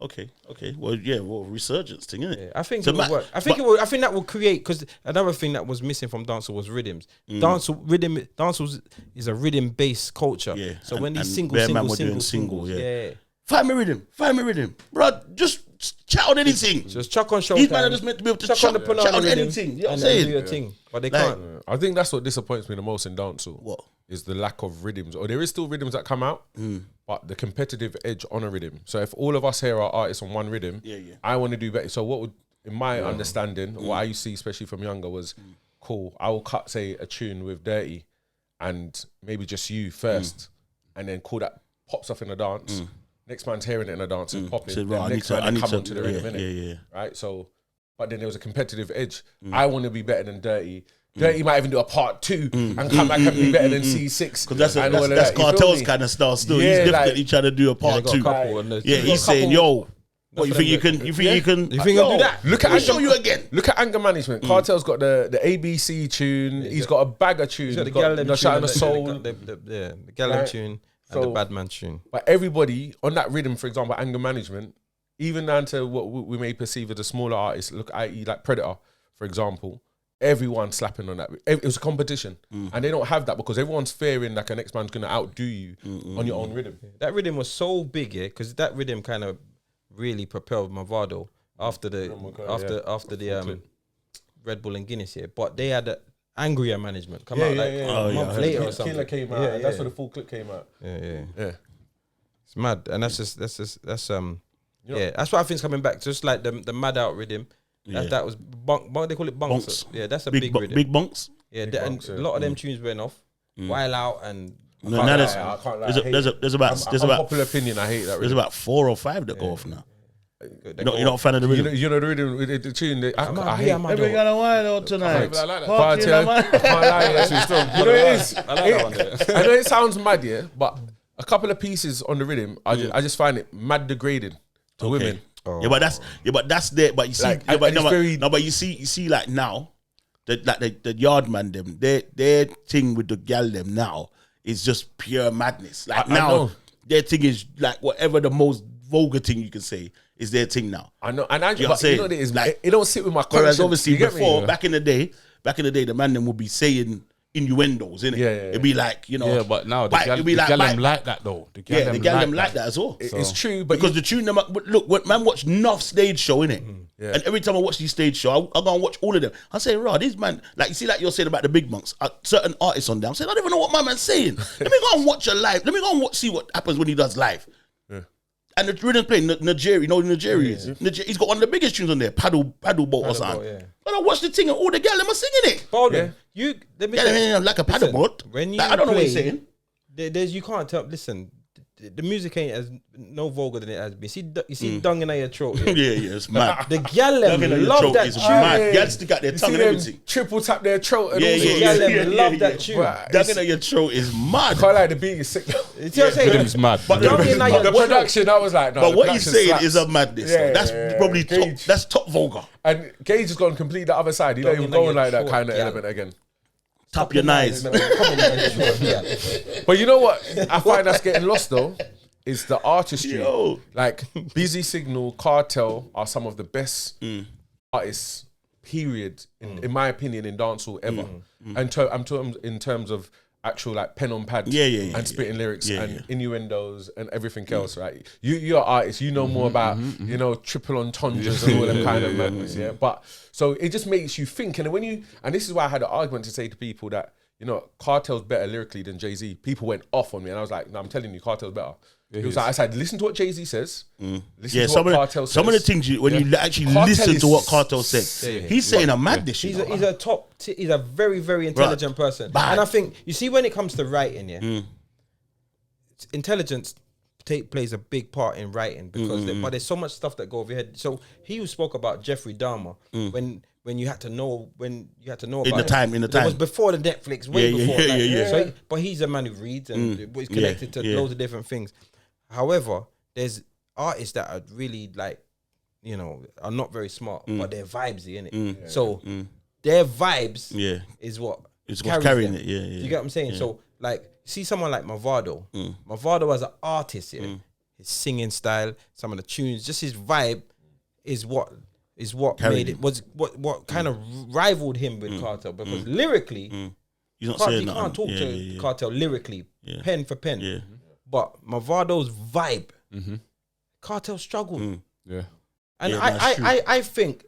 Okay. Well, resurgence thing, innit? Yeah, I think So it will work. I think that will create, because another thing that was missing from dancehall was rhythms. Dancehall is a rhythm based culture. Yeah, So and- when these and Bear Man were doing singles, yeah. Find me rhythm, bro. Just chat on anything. Just chuck on These men are Showtime, just meant to be able to chuck on the chat banana on rhythm, anything. You know what I'm and saying? do your thing, but they Like- can't. I think that's what disappoints me the most in dancehall. What? Is the lack of rhythms, or there is still rhythms that come out, but the competitive edge on a rhythm. So if all of us here are artists on one rhythm, I want to do better. So what would, in my understanding, what I used to see, especially from younger, was cool. I will cut, say, a tune with Dirty, and maybe just you first, and then cool, that pops off in a dance. Next man's hearing it in a dance and popping. So, Then right, next man come onto the rhythm, yeah, innit? yeah. Right. So, but then there was a competitive edge. I want to be better than Dirty. Dirty might even do a part 2 and come back and be better than C6. Because and all of that's that, you feel Cartel's me? kind of style still. Yeah, He's like- definitely trying to do a part They 2. got a couple and Yeah, there's- he's saying, yo, what, you think you can, You think yo, you can do that? Look at I'll show you again. Look at anger management. Cartel's got the ABC tune. He's got a bag of tunes. He's got the He's got Gallem the Shine tune, of Soul. the Gallem Right. tune, So- and the Badman tune. But everybody on that rhythm, for example, anger management, even down to what we may perceive as the smaller artists, look, i.e. like Predator, for example, everyone slapping on that. It was a competition. And they don't have that because everyone's fearing like a next man's going to outdo you on your own rhythm. That rhythm was so big, yeah, because that rhythm kind of really propelled Movado after the Red Bull and Guinness, yeah. But they had angrier management come out like a month later or something. Killer came out. and that's when the full clip came out. Yeah. Yeah. It's mad, and that's that's what I think's coming back. Just like the mad out rhythm. That was bunk. They call it bunks. Bunks. Yeah, that's a big rhythm. Big bunks. Yeah, Big and bunks, yeah. a lot of them tunes went off. While out and No, now there's I can't lie, I hate there's about unpopular opinion. I hate that there's rhythm. about 4 or 5 that go off now. they You're not a fan of the rhythm. You know the rhythm, the tune. I hate. Every kind of wine out tonight. I like that. Party in the I can't lie, yeah. You know it is. I like that one there. I know it sounds mad, yeah, but a couple of pieces on the rhythm, I just find it mad degrading to women. Yeah, but that's there. But you see, Like, yeah, but, and no, it's but, very- no, but you see, like now, the yard man them, their thing with the gal them now is just pure madness. Like I now, know. their thing is like whatever the most vulgar thing you can say is their thing now. I know, and I You know what I'm but you saying? know what it is, Like- like it don't sit with my conscience. Whereas obviously you get me? before, back in the day, the man them would be saying innuendos, innit? Yeah. It'd be like, you know, Yeah, but now the bite- gal it'd be like them bite- like that though. The yeah, the gal them that. like that as well. It's true, but Because the tune them look, when man watch enough stage show, innit? Yeah. And every time I watch these stage show, I go and watch all of them. I say, "Rah, these man, like you see, like you're saying about the big monks, certain artists on there. I'm saying, I don't even know what my man's saying. Let me go and watch a live. Let me go and see what happens when he does live. And the rhythm playing Nigeria, you know who Nigeria is? He's got one of the biggest tunes on there, paddle boat or something. boat, yeah. And I watch the thing and all the gal them are singing it. Bolden, let me say- Yeah, like a paddle listen, boat. when you Like, I don't know what he's play- saying. There's you can't tell. Listen, the music ain't as no vulgar than it has been. You see, dung in your throat. Yeah? Yeah, it's mad. The gal Dung in your love throat that is tune. mad. Gals stick out their you tongue see and them everything. triple tap their throat and Yeah, all yeah, sorts. yeah, Gal yeah, love yeah, that yeah. tune. Right. Dung in your throat is mad. Can't lie, the beat is sick. You see what I'm saying? Rhythm's mad. But Dung in your The production, I was like, no. But the what he's production saying slaps. is a madness. Yeah, That's yeah, yeah. probably top. Gage. That's top vulgar. And Gage has gone completely the other side. He don't Dung even in go your like that throat, kind of yeah. element again. Tap your knives. But you know what I find that's getting lost though is the artistry. Yo. Like Busy Signal, Cartel are some of the best artists. Period. In my opinion, in dancehall ever. And I'm talking in terms of actual like pen on pad, and spitting lyrics and innuendos and everything else. Right? You're artists. You know more about you know triple entendres and all that kind of madness. Yeah. But so it just makes you think. And when and this is why I had an argument to say to people that you know Cartel's better lyrically than Jay-Z. People went off on me, and I was like, no, I'm telling you, Cartel's better. He was like, I said, listen to what Jay-Z says. Listen to what Cartel says. some of the things when you actually Cartel listen is- to what Cartel said, he's saying a madness. He's a very, very intelligent person. Bad. And I think, you see, when it comes to writing, intelligence plays a big part in writing because but there's so much stuff that go over your head. So he spoke about Jeffrey Dahmer when you had to know about the time. It was before the Netflix, way Yeah, before. yeah, like, yeah. So but he's a man who reads and is connected to loads of different things. However, there's artists that are really like are not very smart, but they're vibesy, innit? So their vibes is what it's what's carrying them. it. Yeah, You get what I'm saying? So like, see someone like Mavado. Mavado as an artist, his singing style, some of the tunes, just his vibe is what made it what kind of rivaled him with Cartel, because lyrically, you can't talk to Cartel lyrically, pen for pen. But Mavado's vibe, Cartel struggled. Yeah. And I think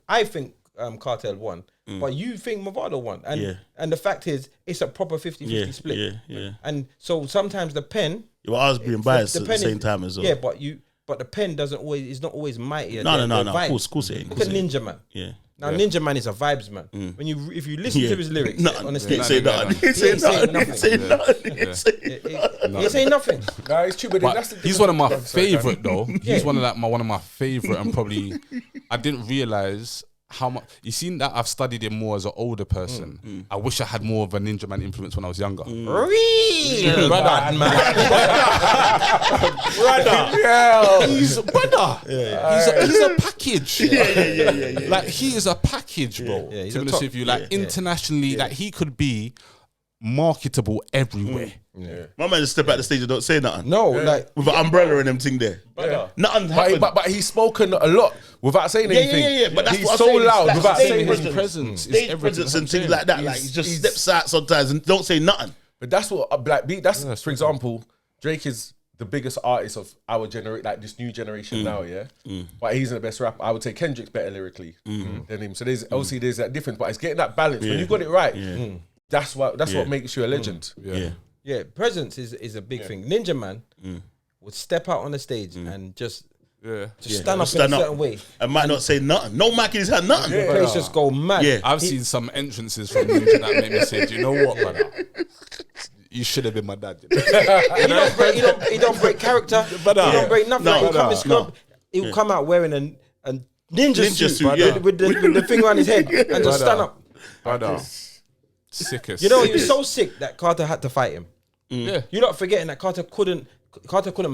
Cartel won, but you think Mavado won, and the fact is it's a proper 50-50 split. And so sometimes the pen, well, I was being biased at the same time as well. Yeah, but the pen is not always mightier. No. Of course it ain't. Look at Ninja Man. Yeah. Now Ninja Man is a vibes man. If you listen to his lyrics, honestly, he say nothing. He say nothing. He say nothing. Nah, it's true, but He's one of my favorite though. He's one of my favorite, and probably I didn't realize how much. You seen that I've studied him more as an older person. I wish I had more of a Ninja Man influence when I was younger. Real bad man. He's a package. Like he is a package, bro. he's to a be honest top. with you, like internationally, like he could be marketable everywhere. My man just step out the stage and don't say nothing. No, like With an umbrella and them thing there. Nothing happened. But he's spoken a lot without saying anything. Yeah. But that's he's what I'm so saying. loud It's without stage saying presence. anything. Presence, is Stage everything. presence and things like that. Like he just steps out sometimes and don't say nothing. But that's what Black Beat. That's for example, Drake is the biggest artist of our generation, like this new generation now. Yeah, but he's the best rapper. I would say Kendrick's better lyrically than him. So there's obviously there's that difference, but it's getting that balance. When you got it right, that's what makes you a legend. yeah, presence is a big thing. Ninja Man would step out on the stage and just stand up in a certain way. And might not say nothing. No mic in his hand, nothing. The place just go mad. Yeah. I've seen some entrances from Ninja that make me say, do you know what, brother? You should have been my dad. He don't break character. He don't break nothing. He'll come in scrub. He'll come out wearing a ninja suit with the thing on his head and just stand up. Brother. Sickest. You know, he was so sick that Carter had to fight him. Yeah. You're not forgetting that Carter couldn't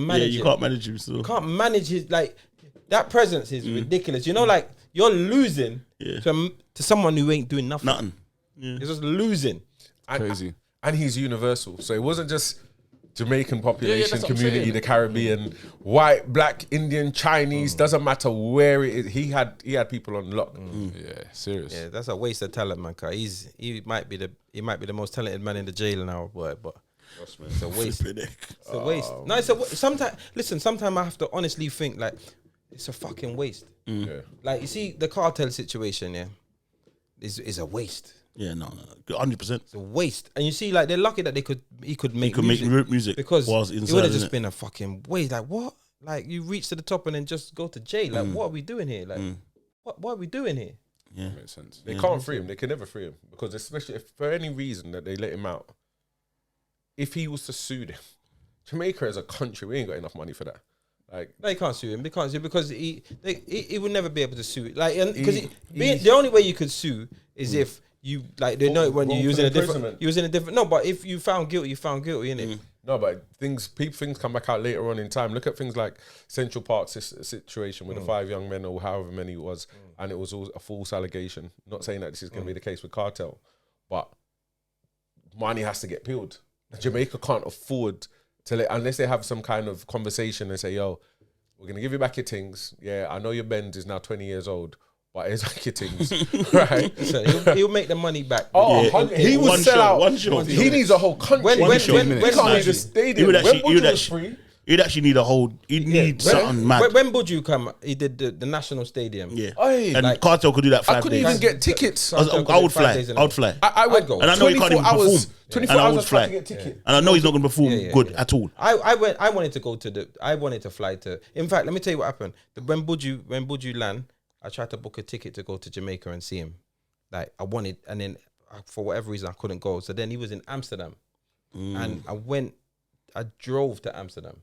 manage you it. can't manage him still. Can't manage his, like, that presence is ridiculous. You know, like, you're losing to someone who ain't doing nothing. You're just losing. Crazy. And he's universal. So it wasn't just Jamaican population, that's what I'm community, saying. the Caribbean, white, black, Indian, Chinese, doesn't matter where it is. He had people on lock. Yeah, serious. Yeah, that's a waste of talent, man. Cause he might be the most talented man in the jail now, boy. But it's a waste. It's a waste. No, it's a sometimes. Listen, sometimes I have to honestly think like it's a fucking waste. Yeah. Like you see the Cartel situation, is a waste. Yeah, no, 100%. It's a waste. And you see, like they're lucky that he could make music because whilst it inside, would have just innit? been a fucking waste. Like what? Like you reach to the top and then just go to jail. Like what are we doing here? Like what are we doing here? Yeah. Makes sense. They can't free him. They can never free him because especially if for any reason that they let him out, if he was to sue them, Jamaica as a country, we ain't got enough money for that. Like They can't sue him. They can't sue because he would never be able to sue. Like because the only way you could sue is if you like they know it when you're using a different. No, but if you found guilty, you found guilty, innit? no, but things come back out later on in time. Look at things like Central Park's situation with the 5 young men or however many it was, and it was all a false allegation. Not saying that this is going to be the case with Cartel, but money has to get peeled. Jamaica can't afford to unless they have some kind of conversation and say, "Yo, we're going to give you back your things. Yeah, I know your Benz is now 20 years old." But it's like your things, right? So he'll make the money back. Oh, Yeah. he would One sell show, out. one show. He needs a whole country. When he can't leave the stadium. When Buju was free, You'd actually need a whole. You'd need something mad. When Buju come, he did the National Stadium. Yeah, Oi, and like- Cartel could do that 5 I couldn't days. even get tickets. I would fly. I would fly. I would go. And I know he can't even 24 hours. perform. 24 And I hours would I tried fly. to get ticket. And I know he's not going to perform good at all. I wanted to go to I wanted to fly to. In fact, let me tell you what happened. When Buju land, I tried to book a ticket to go to Jamaica and see him. Like I wanted, and then for whatever reason I couldn't go. So then he was in Amsterdam, and I drove to Amsterdam.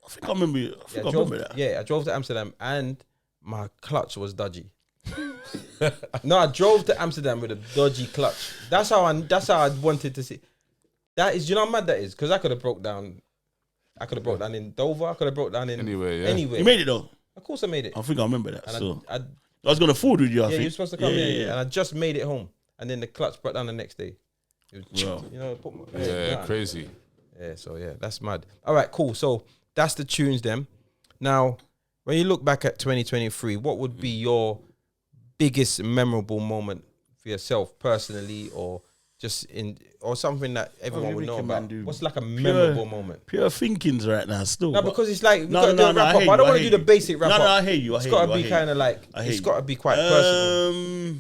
I think I remember. I remember that. Yeah, I drove to Amsterdam and my clutch was dodgy. No, I drove to Amsterdam with a dodgy clutch. That's how I wanted to see. That is, you know how mad that is? Because I could have broke down. I could have broke down in Dover. I could have broke down in Anywhere, yeah. anywhere. You made it though. Of course I made it. I think I remember that. And So I I was gonna forward with you. I yeah, think you were supposed to come. Yeah. And I just made it home, and then the clutch brought down the next day. It was, Wow. you know, put my, Yeah, crazy. Yeah, so yeah, that's mad. All right, cool. So that's the tunes then. Now, when you look back at 2023, what would be your biggest memorable moment for yourself personally, or just or something that everyone would know about? What's like a memorable moment? Pure thinkings right now still. No, because it's like we No, got to do a wrap up. I I don't want to do the basic wrap No, up. I hear you. It's got to be kind of like it's got to be quite personal.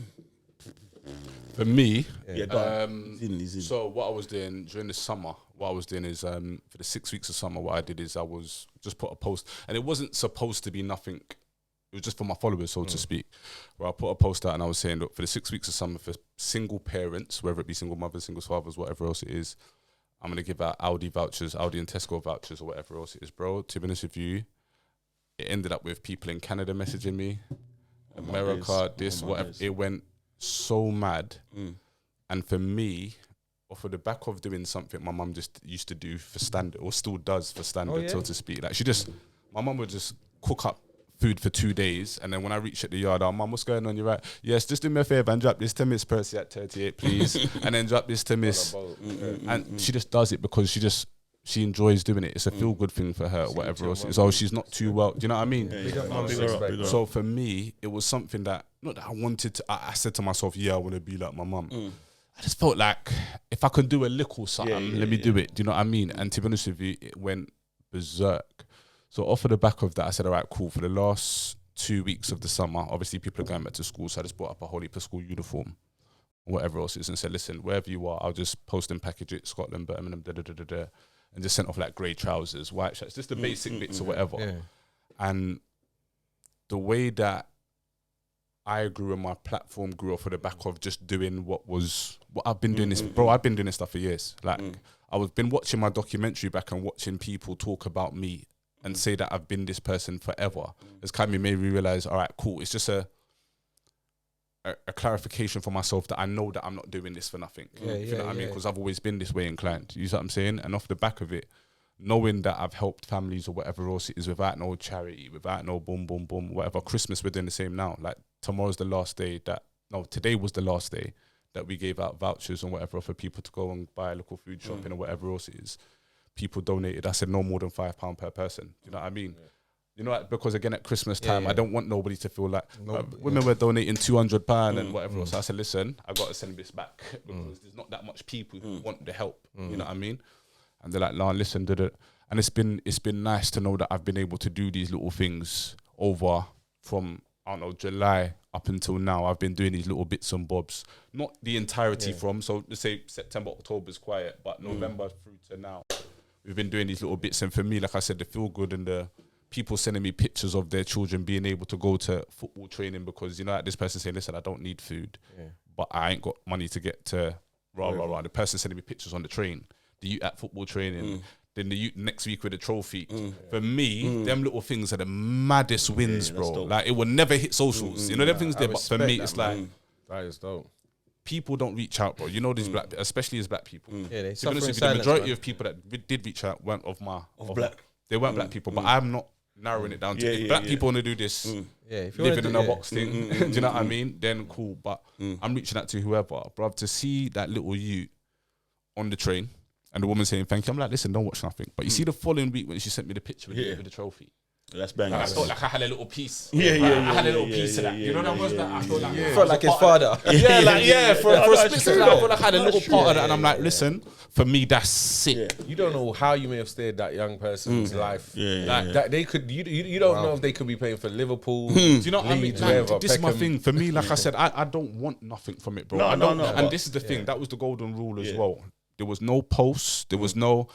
For me, Yeah, go on. He's in. so what I was doing during the summer, what I was doing is for the 6 weeks of summer, what I did is I was just put a post, and it wasn't supposed to be nothing. It was just for my followers, so to speak, where I put a post out and I was saying, look, for the 6 weeks of summer, for single parents, whether it be single mothers, single fathers, whatever else it is, I'm going to give out Aldi vouchers, Aldi and Tesco vouchers, or whatever else it is, bro. To be honest with you, it ended up with people in Canada messaging me, America, whatever. It went so mad. And for me, off of the back of doing something my mum just used to do for standard, or still does for standard, so to speak. Like my mum would just cook up food for 2 days, and then when I reach at the yard, mum, what's going on? You're right. Yes, just do me a favour and drop this to Miss Percy at 38, please, and then drop this to Miss. And she just does it because she enjoys doing it. It's a feel good thing for her, whatever else it is. Oh, she's not too well. Do you know what I mean? So for me, it was something that not that I wanted to. I said to myself, yeah, I want to be like my mum. I just felt like if I could do a little something, let me do it. Do you know what I mean? And to be honest with you, it went berserk. So off of the back of that, I said, all right, cool. For the last 2 weeks of the summer, obviously people are going back to school, so I just bought up a whole heap of school uniform, whatever else it is, and said, listen, wherever you are, I'll just post and package it, Scotland, Birmingham, and just sent off like grey trousers, white shirts, just the basic bits or whatever. Yeah. And the way that I grew and my platform grew off of the back of just doing what I've been doing this, bro. I've been doing this stuff for years. Like I've been watching my documentary back and watching people talk about me and say that I've been this person forever. It's kind of made me realize, all right, cool. It's just a clarification for myself that I know that I'm not doing this for nothing. You know what I mean? Because I've always been this way inclined. You see what I'm saying? And off the back of it, knowing that I've helped families or whatever else it is without no charity, without no boom, boom, boom, whatever. Christmas, we're doing the same now. Like tomorrow's the last day today was the last day that we gave out vouchers and whatever for people to go and buy a local food shopping or whatever else it is. People donated. I said no more than £5 per person. You know what I mean? Yeah. You know, like, because again at Christmas time, I don't want nobody to feel like women were donating £200 and whatever else. So I said, listen, I got to send this back because there's not that much people who want the help. You know what I mean? And they're like, "No, listen, did it." And it's been nice to know that I've been able to do these little things over from July up until now. I've been doing these little bits and bobs, not the entirety from. So let's say September, October's quiet, but November through to now, we've been doing these little bits. And for me, like I said, the feel good and the people sending me pictures of their children being able to go to football training because, like this person saying, listen, I don't need food, but I ain't got money to get to rah. The person sending me pictures on the train, the youth at football training, then the youth next week with a trophy. For me, them little things are the maddest wins, bro. Like it will never hit socials. You know, them things there, but for me, it's like, that is dope. People don't reach out, bro. You know these black, especially as black people. Yeah, they to suffer be honest in with you, the silence, majority of people that did reach out weren't of black. They weren't black people, but I'm not narrowing it down to if black people want to do this, if you living in a box thing, do you know what I mean? Then cool, but I'm reaching out to whoever, bruv, to see that little youth on the train and the woman saying thank you. I'm like, listen, don't watch nothing. But you see the following week when she sent me the picture with the trophy. That's banging. I felt like I had a little piece. I had a little piece of that. You know what I was that? I felt like felt like his father. For a split second, I felt like I had a little part of that. And I'm like, listen, for me, that's sick. You don't know how you may have steered that young person's life. That they could. You don't know if they could be playing for Liverpool. Do you know what I mean? Wherever, this is my thing. For me, like I said, I don't want nothing from it, bro. No. And this is the thing. That was the golden rule as well. There was no posts. There was no...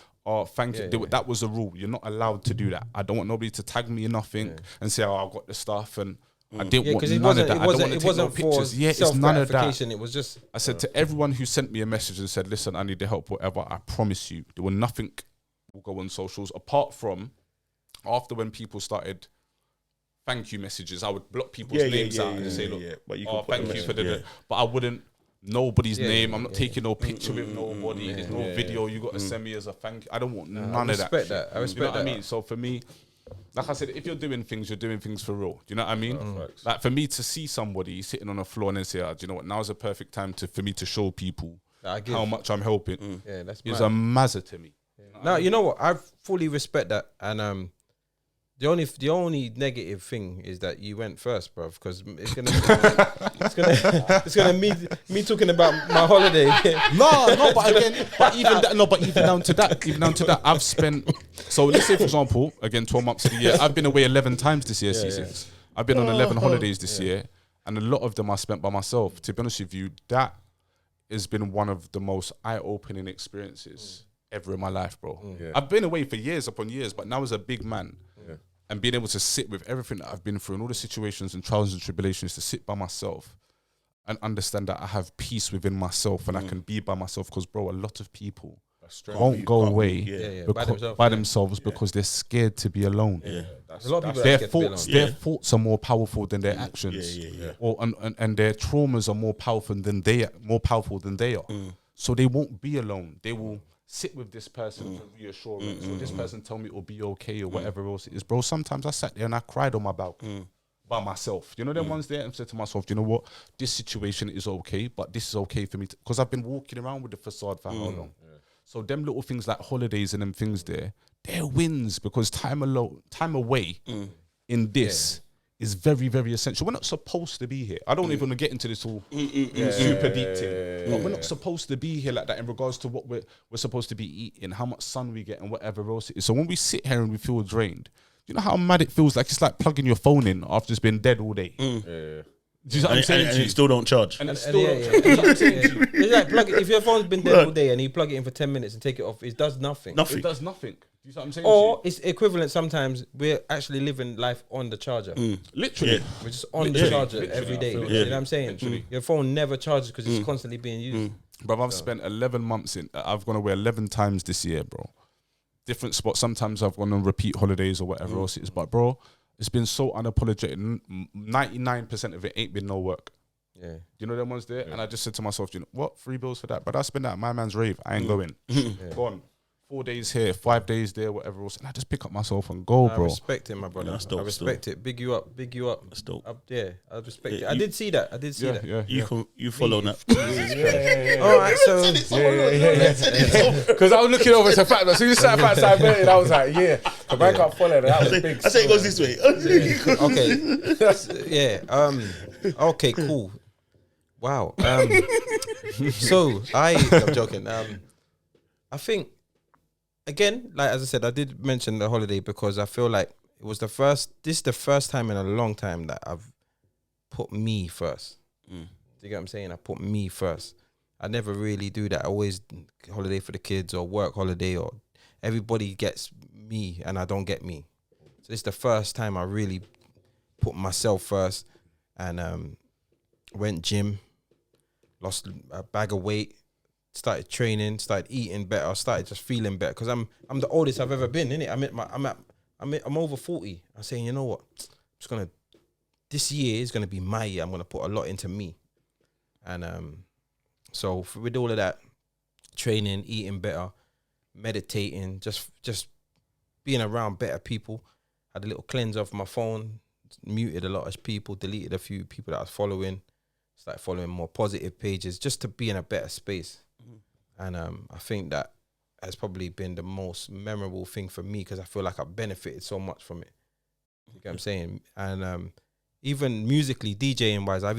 thank you. That was a rule. You're not allowed to do that. I don't want nobody to tag me in nothing and say, "Oh, I've got the stuff," and I didn't want none of that. I don't want to take no pictures. Yeah, it's none of that. It was just. I said to everyone who sent me a message and said, "Listen, I need the help, whatever." I promise you, there were nothing will go on socials apart from after when people started thank you messages. I would block people's names out and say, "Look, thank you for the." But I wouldn't. Nobody's name. I'm not taking no picture with nobody. There's no video. You got to send me as a thank you. I don't want none of that. I respect that. I mean, so for me, Like I said, if you're doing things for real. Do you know what I mean? Facts. Like for me to see somebody sitting on the floor and then say, do you know what? Now's the perfect time for me to show people I give. how much I'm helping. Yeah, that's Is mad. a mazza to me. No, you know what? I fully respect that, and the only negative thing is that you went first, bro. Because it's gonna me talking about my holiday. No, but even down to that, I've spent. So let's say, for example, again, 12 months of the year, I've been away 11 times this year. C6. I've been on 11 holidays this year, and a lot of them I spent by myself. To be honest with you, that has been one of the most eye-opening experiences ever in my life, bro. Yeah. I've been away for years upon years, but now as a big man, and being able to sit with everything that I've been through and all the situations and trials and tribulations, to sit by myself and understand that I have peace within myself and I can be by myself. Because, bro, a lot of people won't go away by themselves because they're scared to be alone. A lot of people are scared to be alone. Their thoughts are more powerful than their actions. Or and their traumas are more powerful than they are. So they won't be alone. They will sit with this person for reassurance, or this person tell me it will be okay, or whatever else it is. Bro, sometimes I sat there and I cried on my balcony by myself. You know them ones there, and said to myself, you know what, this situation is okay, but this is okay for me, because I've been walking around with the facade for how long? So them little things like holidays and them things there, they're wins, because time away in this is very, very essential. We're not supposed to be here. I don't even want to get into this all super deep thing. But we're not supposed to be here like that in regards to what we're supposed to be eating, how much sun we get, and whatever else it is. So when we sit here and we feel drained, you know how mad it feels? Like it's like plugging your phone in after it's been dead all day. Do you know what I'm saying? And it still don't charge. And it's like if your phone's been dead all day and you plug it in for 10 minutes and take it off, it does nothing. It does nothing. Do you know what I'm saying? Or it's equivalent sometimes. We're actually living life on the charger. Literally. We're just on the charger every day. You know what I'm saying? Your phone never charges because it's constantly being used. Bro, I've spent 11 months I've gone away 11 times this year, bro. Different spots. Sometimes I've gone on repeat holidays or whatever else it is. But, bro, it's been so unapologetic. 99% of it ain't been no work. Yeah. You know them ones there? And I just said to myself, you know what? 3 bills for that. But I spend that at my man's rave. I ain't going. Gone. 4 days here, 5 days there, whatever else. And I just pick up myself and go, bro. I respect it, my brother. That's dope, I respect it. Big you up. That's dope. Up there. I respect it. I did see that. You follow that. All right, so Because I was looking over to fact, as soon as you sat outside and I was like, because I can't follow that. That was big. I say it goes this way. okay. Okay, cool. Wow. So I'm joking. I think, again, like as I said, I did mention the holiday because I feel like this is the first time in a long time that I've put me first. Do you get what I'm saying? I put me first. I never really do that. I always holiday for the kids or work holiday, or everybody gets me and I don't get me. So this is the first time I really put myself first, and went gym, lost a bag of weight, started training, started eating better, started just feeling better, because I'm the oldest I've ever been, innit? I'm over 40. I'm saying, you know what? This year is gonna be my year. I'm gonna put a lot into me, and so with all of that, training, eating better, meditating, just being around better people. Had a little cleanse off my phone, muted a lot of people, deleted a few people that I was following, started following more positive pages, just to be in a better space. And I think that has probably been the most memorable thing for me, because I feel like I've benefited so much from it. You get what I'm saying? And even musically, DJing wise, I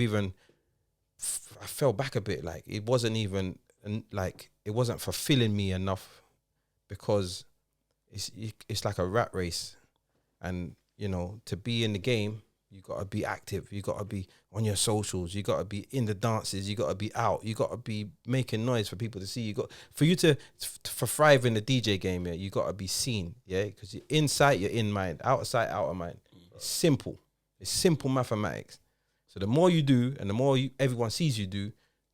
fell back a bit. Like it wasn't fulfilling me enough, because it's like a rat race, and you know, to be in the game, you gotta be active. You gotta be on your socials. You gotta be in the dances. You gotta be out. You gotta be making noise for people to see. For you to thrive in the DJ game. Yeah, you gotta be seen. Yeah, because you're inside, you're in mind. Outside, out of mind. It's simple. It's simple mathematics. So the more you do, and the more everyone sees you do,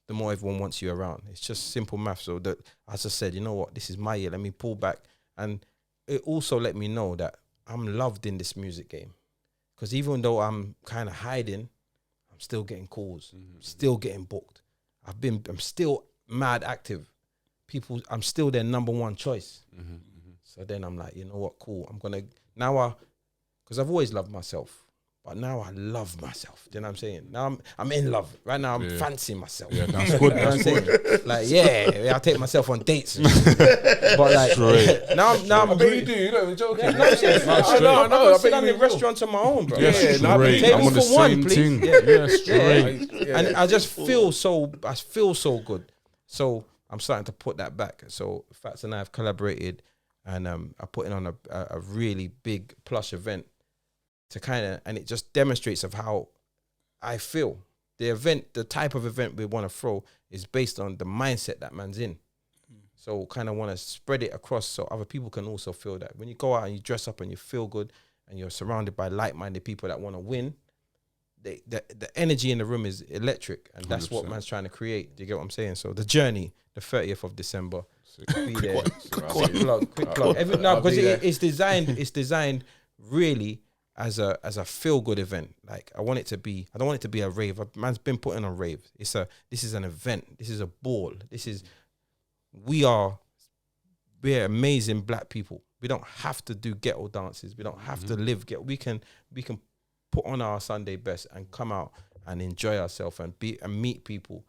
the more everyone wants you around. It's just simple math. So that, as I said, you know what? This is my year. Let me pull back, and it also let me know that I'm loved in this music game. Because even though I'm kind of hiding, I'm still getting calls, still getting booked. I'm still mad active. I'm still their number one choice. So then I'm like, you know what, cool. because I've always loved myself. But now I love myself. Do you know what I'm saying? Now I'm in love. Right now I'm fancying myself. Yeah, that's good. You know what I'm saying? Like, yeah, I take myself on dates. But like, now I'm bet you do. You know, joking. Yeah, no, seriously. I know. I sit down in restaurants on my own, bro. Yeah, Yeah, straight. table I'm on the for one, same please. thing. Yeah. Straight. And I just feel so good. So I'm starting to put that back. So Fats and I have collaborated, and I put in on a really big plush event to kind of, and it just demonstrates of how I feel. The event, the type of event we want to throw is based on the mindset that man's in. So kind of want to spread it across so other people can also feel that. When you go out and you dress up and you feel good and you're surrounded by like-minded people that want to win, the energy in the room is electric, and that's 100%. what man's trying to create. Do you get what I'm saying? So the journey, the 30th of December, be there. Quick plug. Because it's designed really as a feel good event. Like I don't want it to be a rave. Man's been putting on rave. This is an event. This is a ball. We're amazing black people. We don't have to do ghetto dances. We don't have to live ghetto. We can put on our Sunday best and come out and enjoy ourselves and meet people.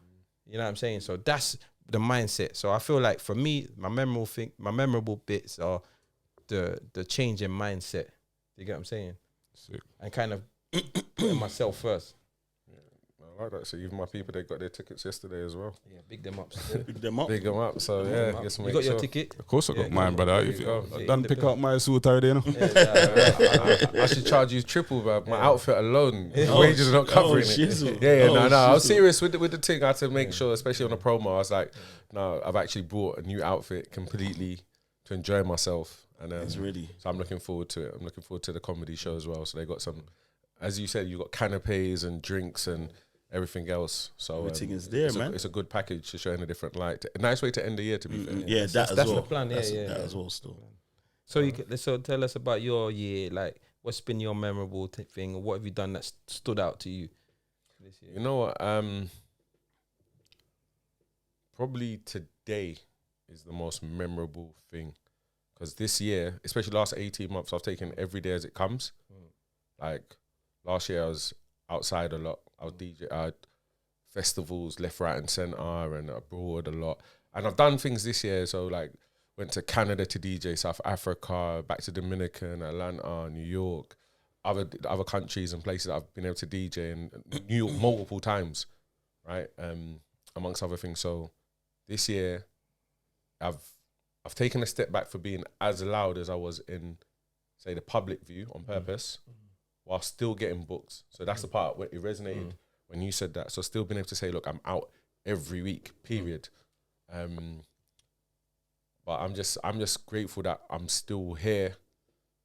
You know what I'm saying? So that's the mindset. So I feel like for me, my memorable bits are the change in mindset. You get what I'm saying? Sick. And kind of putting myself first. I like that. So even my people, they got their tickets yesterday as well. Yeah, big them up. Pick them up. Big them up. So yeah, guess You got your ticket? Of course I got Yeah, mine, brother. there If you go. I done pick up my suit already, you know. I should charge you triple, bro. My outfit alone, the wages are not covering it. shizzle. Yeah, Oh, no. I was shizzle. serious with the thing. I had to make sure, especially on the promo, I was like, no, I've actually brought a new outfit completely to enjoy myself, and It's ready. so I'm looking forward to it. I'm looking forward to the comedy show as well. So they got some, as you said, you got canapes and drinks and everything else. So Everything is there, man. It's a good package to show in a different light. A nice way to end the year, to be fair. Yeah, that as that's well. the plan, yeah, That's yeah, that yeah. as well. Still, So tell us about your year. Like, what's been your memorable thing, or what have you done that stood out to you this year? You know what? Probably today is the most memorable thing, because this year, especially last 18 months, I've taken every day as it comes. Like last year, I was outside a lot. I was DJ at festivals left, right, and center, and abroad a lot. And I've done things this year. So like, went to Canada to DJ, South Africa, back to Dominican, Atlanta, New York, other countries and places that I've been able to DJ in New York multiple times, right? Amongst other things. So this year, I've taken a step back for being as loud as I was in, say, the public view on purpose, while still getting booked. So that's the part where it resonated when you said that. So still being able to say, look, I'm out every week, period. But I'm just grateful that I'm still here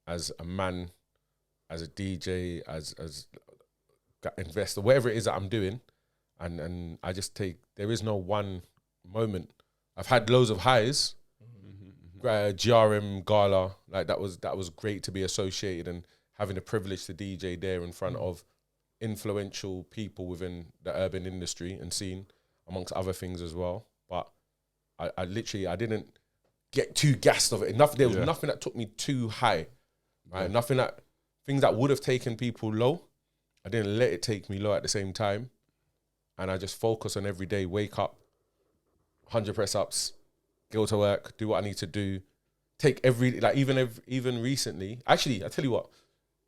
as a man, as a DJ, as investor, whatever it is that I'm doing. And I just there is no one moment. I've had loads of highs. GRM Gala, like that was great to be associated and having the privilege to DJ there in front of influential people within the urban industry and scene, amongst other things as well. But I literally didn't get too gassed of it. There was nothing that took me too high, right? Things that would have taken people low, I didn't let it take me low at the same time. And I just focus on every day, wake up, 100 press ups, go to work, do what I need to do. Take even recently, actually, I tell you what,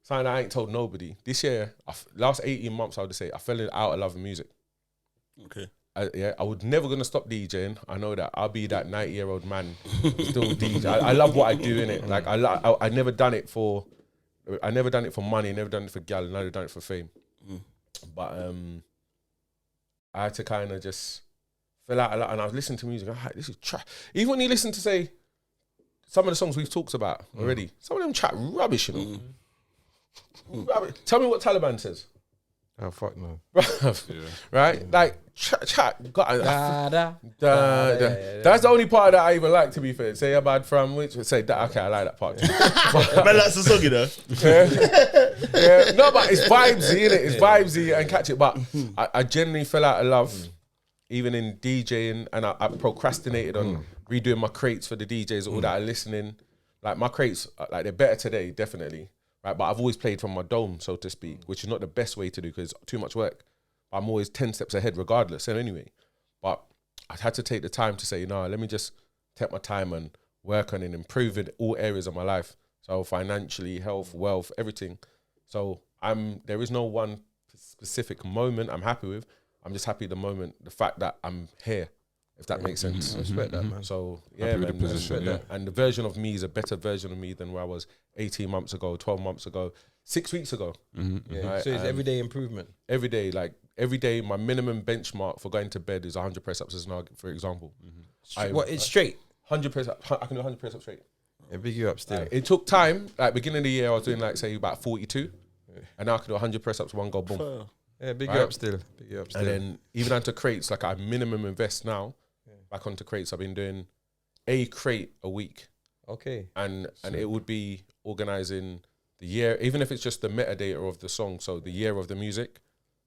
something I ain't told nobody. This year, last 18 months, I would say, I fell out of love with music. okay. I was never going to stop DJing. I know that. I'll be that 90-year-old man still DJ. I love what I do, innit? Like, I never done it for money, never done it for gal, never done it for fame. But I had to kind of just fell out a lot, and I was listening to music. This is trash. Even when you listen to, say, some of the songs we've talked about already, some of them chat rubbish, you know. Rubbish. Tell me what Taliban says. Oh, fuck no. Right? Like, chat. Yeah. That's the only part that I even like, to be fair. Say a bad from which say that. Okay, I like that part too. Man, that's the song, you know. Yeah. No, but it's vibesy, innit? It's vibesy and catch it. But I genuinely fell out of love, even in DJing, and I procrastinated on redoing my crates for the DJs, all that are listening. Like, my crates, like, they're better today, definitely. right? But I've always played from my dome, so to speak, which is not the best way to do because it's too much work. I'm always 10 steps ahead regardless. And anyway, but I had to take the time to say, no, let me just take my time and work on and improve in all areas of my life. So financially, health, wealth, everything. So there is no one specific moment I'm happy with. I'm just happy at the moment, the fact that I'm here, if that makes sense. I respect that, man. So yeah, Happy with man, the position, yeah. and the version of me is a better version of me than where I was 18 months ago, 12 months ago, 6 weeks ago. Yeah. Right, So it's everyday improvement. Every day, my minimum benchmark for going to bed is 100 press ups, for example. It's straight. 100 press ups. I can do 100 press ups straight. Yeah, big you up still. Like, it took time. Like beginning of the year, I was doing say about 42, and now I can do 100 press ups, one go, boom. Yeah, big you Right. up still. Big you up still. And then even onto crates, like I minimum invest now. Back onto crates, I've been doing a crate a week, Okay. and it would be organizing the year, even if it's just the metadata of the song, so the year of the music,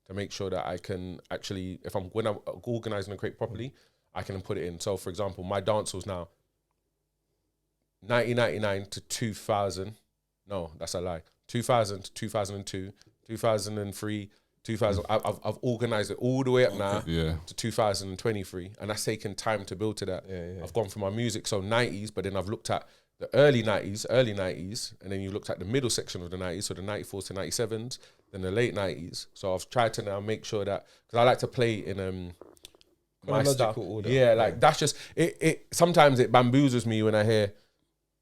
to make sure that I can actually, when I'm organizing a crate properly, I can put it in. So for example, my dancehall's now 1999 to 2000. No, that's a lie. 2000 to 2002, 2003, 2000. I've organized it all the way up now Yeah. to 2023, and that's taken time to build to that. Yeah. I've gone from my music, so 90s, but then I've looked at the early 90s, and then you looked at the middle section of the 90s, so the 94s to 97s, then the late 90s. So I've tried to now make sure that, because I like to play in my style. Chronological order. Yeah, like that's just it. Sometimes it bamboozles me when I hear,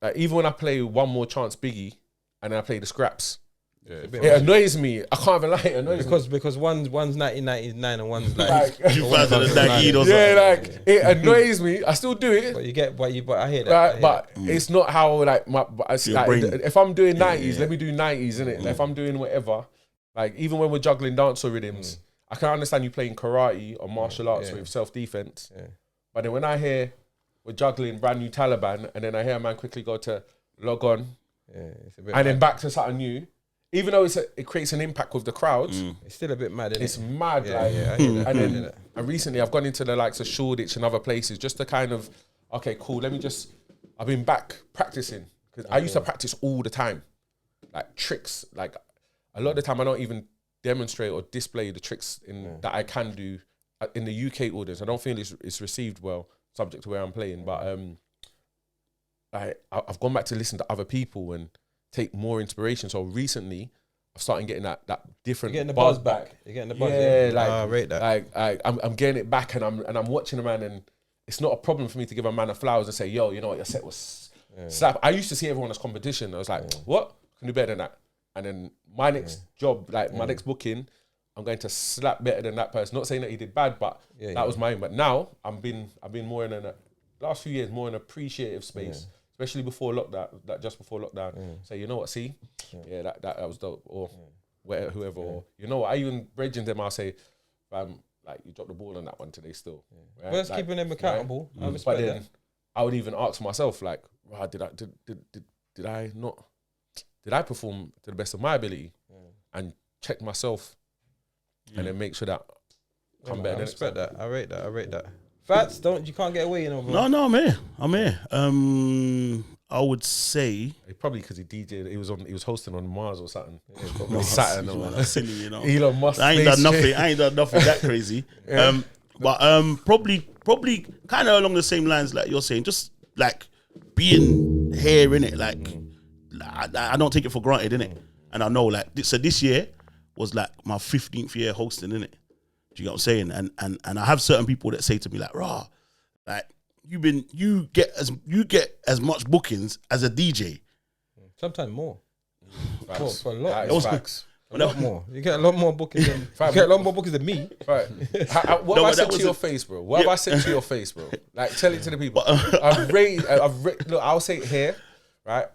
like, even when I play One More Chance Biggie, and then I play the scraps. It annoys me. I can't even lie. It annoys me. Because one's 1999 and one's like 2019 or something. Yeah, like it annoys me. I still do it. But you get, but I hear that. Right, I hear but it's not how like Your brain. if I'm doing 90s, let me do 90s, innit? Like, if I'm doing whatever, like even when we're juggling dancehall rhythms, I can understand you playing karate or martial arts with self-defense. Yeah. But then when I hear we're juggling brand new Taliban, and then I hear a man quickly go to log on, it's a bit and then back to something new, even though it creates an impact with the crowds, it's still a bit mad, isn't it's it? mad. Yeah, like, yeah, I hear that. and I hear then that. and recently I've gone into the likes of Shoreditch and other places just to kind of, okay, cool, I've been back practicing, because I used to practice all the time, like tricks. Like a lot of the time I don't even demonstrate or display the tricks that I can do in the UK audience. I don't feel it's received well, subject to where I'm playing, but I've gone back to listen to other people and take more inspiration. So recently I've started getting that different You're getting the buzz buzz back. You're getting the buzz. Yeah, like I rate that. Like I'm getting it back, and I'm watching a man, and it's not a problem for me to give a man a flowers and say, yo, you know what, your set was slap. I used to see everyone as competition. I was like, what? I can do better than that. And then my next job, like my next booking, I'm going to slap better than that person. Not saying that he did bad, but that was mine. But now I've been more in last few years, more in an appreciative space, especially before lockdown, just before lockdown. Say, you know what, see, that was dope, or whoever, or you know what, I even bridging them, I'll say, like, you dropped the ball on that one today still. Right? Well, it's keeping them accountable. I But respect then that. I would even ask myself, like, wow, did I perform to the best of my ability, and check myself, and then make sure that come better. I than respect that. I rate that. Fats, you can't get away, you know, bro. No, I'm here. I would say Probably because he DJ'd, he was hosting on Mars or something. no, Saturn or man, whatever. that's silly, you know. Elon Musk. I ain't done space nothing that crazy. But probably kind of along the same lines like you're saying, just like being here in it. Like I don't take it for granted, innit? And I know, like, so this year was like my 15th year hosting, innit? Do you get what I'm saying? And I have certain people that say to me like, "Rah, like you get as much bookings as a DJ." Sometimes more. Facts. For a lot. That is facts. A lot more. You get a lot more bookings than me. Right. What No, have I but said that to was your face, bro? What have I said to your face, bro? Like, tell it to the people. Look, I'll say it here, right?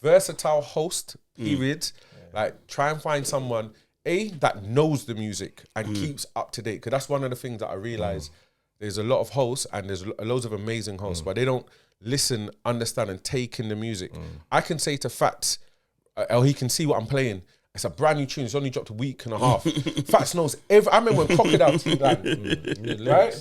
Versatile host, period. Like, try and find someone, that knows the music and keeps up to date. Because that's one of the things that I realize. There's a lot of hosts, and there's loads of amazing hosts, but they don't listen, understand, and take in the music. I can say to Fats, or he can see what I'm playing. It's a brand new tune. It's only dropped a week and a half. Fats knows I remember when Crocodile Team, right?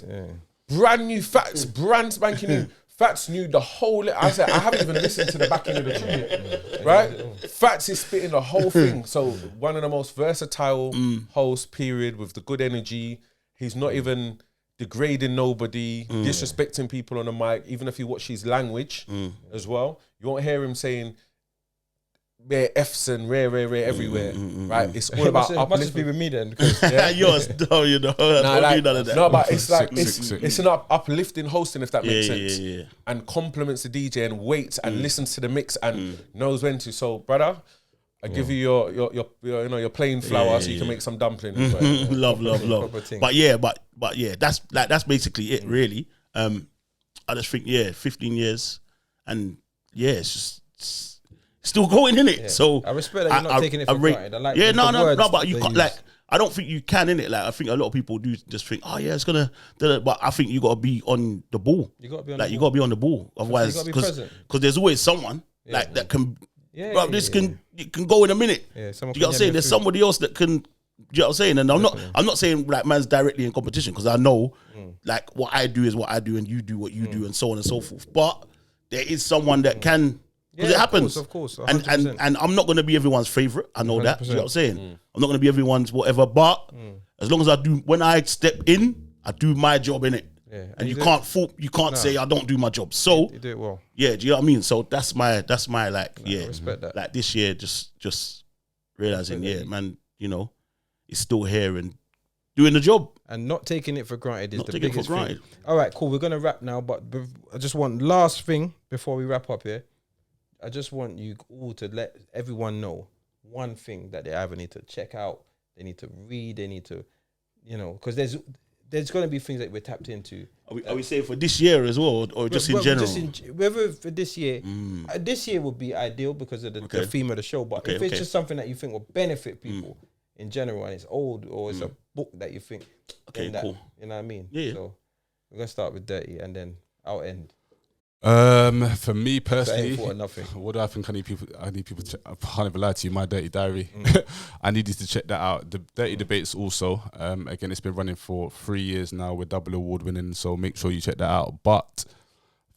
Yeah. Brand new Fats, brand spanking new. Fats knew the whole. I said I haven't even listened to the back end of the tune yet, right? Fats is spitting the whole thing. So one of the most versatile hosts, period, with the good energy. He's not even degrading nobody, disrespecting people on the mic. Even if you watch his language as well, you won't hear him saying rare F's and rare everywhere, right? It's all about It must just be uplifting. with me then. Because Yours, no, you know. Nah, like, none of that. no, but it's like Sick. it's an uplifting hosting, if that makes sense. Yeah. And compliments the DJ and waits and listens to the mix and knows when to. So, brother, I give you your plain flour so you can make some dumplings. love. Proper thing. But yeah, that's basically it, really. I just think 15 years, and it's just it's still going in it. Yeah. So I respect that you're not taking it for granted. I like yeah, the no, words but you they can't use. like. I don't think you can in it. Like I think a lot of people do just think, oh yeah, it's gonna. But I think you got to be on the ball. You got to be on like the you ball. got to be on the ball. Otherwise, gotta be present. because there's always someone like that can. Bro, this can go in a minute. Yeah, someone Do you know what I'm can saying? get There's food. somebody else that can. Do you know what I'm saying? And I'm not saying like man's directly in competition because I know like what I do is what I do and you do what you do and so on and so forth. But there is someone that can. Because Yeah, it happens, of course, and 100%. I'm not going to be everyone's favorite. I know that. Do you know what I'm 100%. saying? I'm not going to be everyone's whatever. But as long as I do, when I step in, I do my job in it. Yeah, And you do- can't fault. You can't say I don't do my job. So You do it well. yeah, do you know what I mean? So that's my like I respect that. like this year just realizing man, you know, it's still here and doing the job. And not taking it for granted is Not the taking it for biggest thing. granted. All right, cool. We're gonna wrap now, but I just want last thing before we wrap up here. I just want you all to let everyone know one thing that they either need to check out, they need to read, they need to, because there's gonna be things that we're tapped into. Are we saying for this year as well, or just in general? Whether for this year, this year would be ideal because of the theme of the show. But if it's just something that you think will benefit people in general, and it's old or it's a book that you think, Okay, then that, cool. you know what I mean? Yeah. So we're gonna start with Dirty, and then I'll end. For me So I ain't personally, thought of nothing. what do I think I need people to check? I can't even lie to you, my Dirty Diary. I needed to check that out. The Dirty Debates also, again, it's been running for 3 years now. We're double award winning, so make sure you check that out. But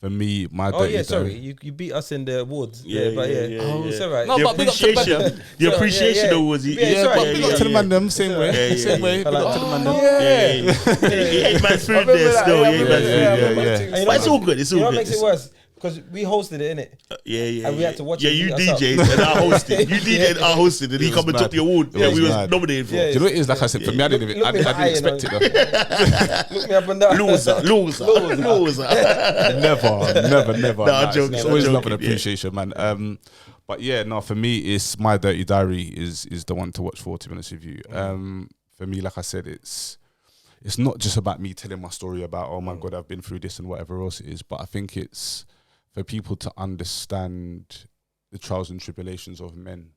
for me, my Oh Dirty yeah, sorry, Diary. you beat us in the awards. Yeah, It's alright. No, The but big up to the appreciation, the appreciation awards. Yeah, it's alright. Big up to the man them, same way. Yeah, Same way. yeah. Big up to the man them. He ate man's food there still. He ate man's food. yeah. And you know But it's what- all good. It's all You know good. what makes it worse? Because we hosted it, innit? Yeah. And we had to watch Yeah, it you beat us up. DJed and I hosted. You DJed and I hosted, and he It come was and took mad. the award. It Yeah, was we was mad. nominated for. Yeah, Do you know what it is? Like I said, for me, I didn't Look me in the eye, expect it though. Look me up and down. Loser. Never. No, I'm Nah, joking, it's I'm always love and joking, yeah. appreciation, man. But yeah, no, for me, it's my Dirty Diary is the one to watch for. To be honest with you, for me, like I said, it's not just about me telling my story about oh my god, I've been through this and whatever else it is, but I think it's for people to understand the trials and tribulations of men.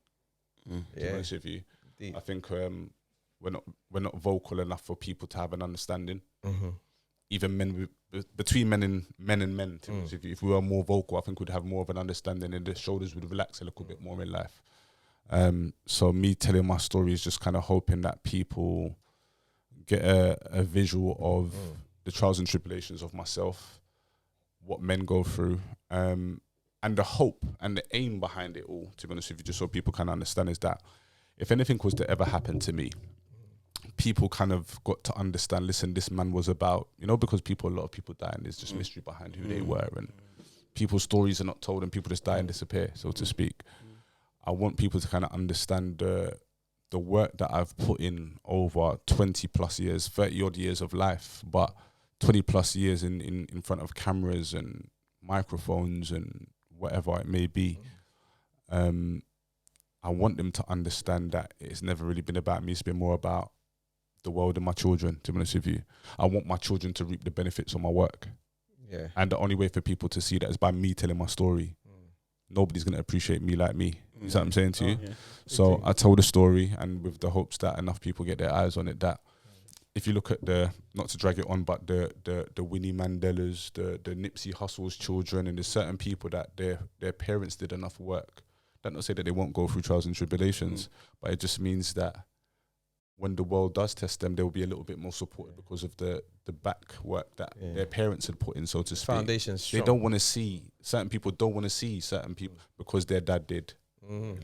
To be Yeah. honest with you, Deep. I think we're not vocal enough for people to have an understanding. Even men between men and men. To be honest with you, if we were more vocal, I think we'd have more of an understanding, and the shoulders would relax a little bit more in life. So me telling my story is just kind of hoping that people get a visual of the trials and tribulations of myself, what men go through, and the hope and the aim behind it all. To be honest with you, just so people can understand, is that if anything was to ever happen to me, people kind of got to understand, listen, this man was about, because a lot of people die and there's just mystery behind who they were, and people's stories are not told and people just die and disappear, so to speak. I want people to kind of understand the work that I've put in over 20 plus years, 30 odd years of life, but 20 plus years in front of cameras and microphones and whatever it may be. I want them to understand that it's never really been about me. It's been more about the world and my children, to be honest with you. I want my children to reap the benefits of my work. Yeah. And the only way for people to see that is by me telling my story. Nobody's going to appreciate me like me. You see what I'm saying to you? yeah. So I told a story, and with the hopes that enough people get their eyes on it, that if you look at not to drag it on, but the Winnie Mandelas, the Nipsey Hussle's children, and there's certain people that their parents did enough work. That not say that they won't go through trials and tribulations, but it just means that when the world does test them, they'll be a little bit more supported because of the back work that their parents had put in, so to speak. Foundation's strong. They don't want to see certain people because their dad did.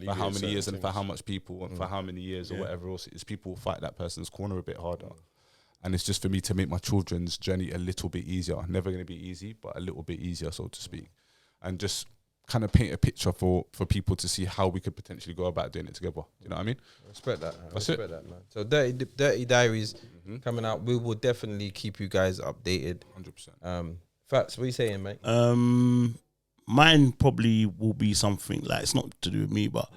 For how many years and for how much people and for how many years or whatever else it is, people will fight that person's corner a bit harder. And it's just for me to make my children's journey a little bit easier. Never going to be easy, but a little bit easier, so to speak. And just kind of paint a picture for people to see how we could potentially go about doing it together. You know what I mean? Respect that. That's Respect that, man. So Dirty Diaries coming out. We will definitely keep you guys updated. 100%. Fats, what are you saying, mate? Mine probably will be something like, it's not to do with me, but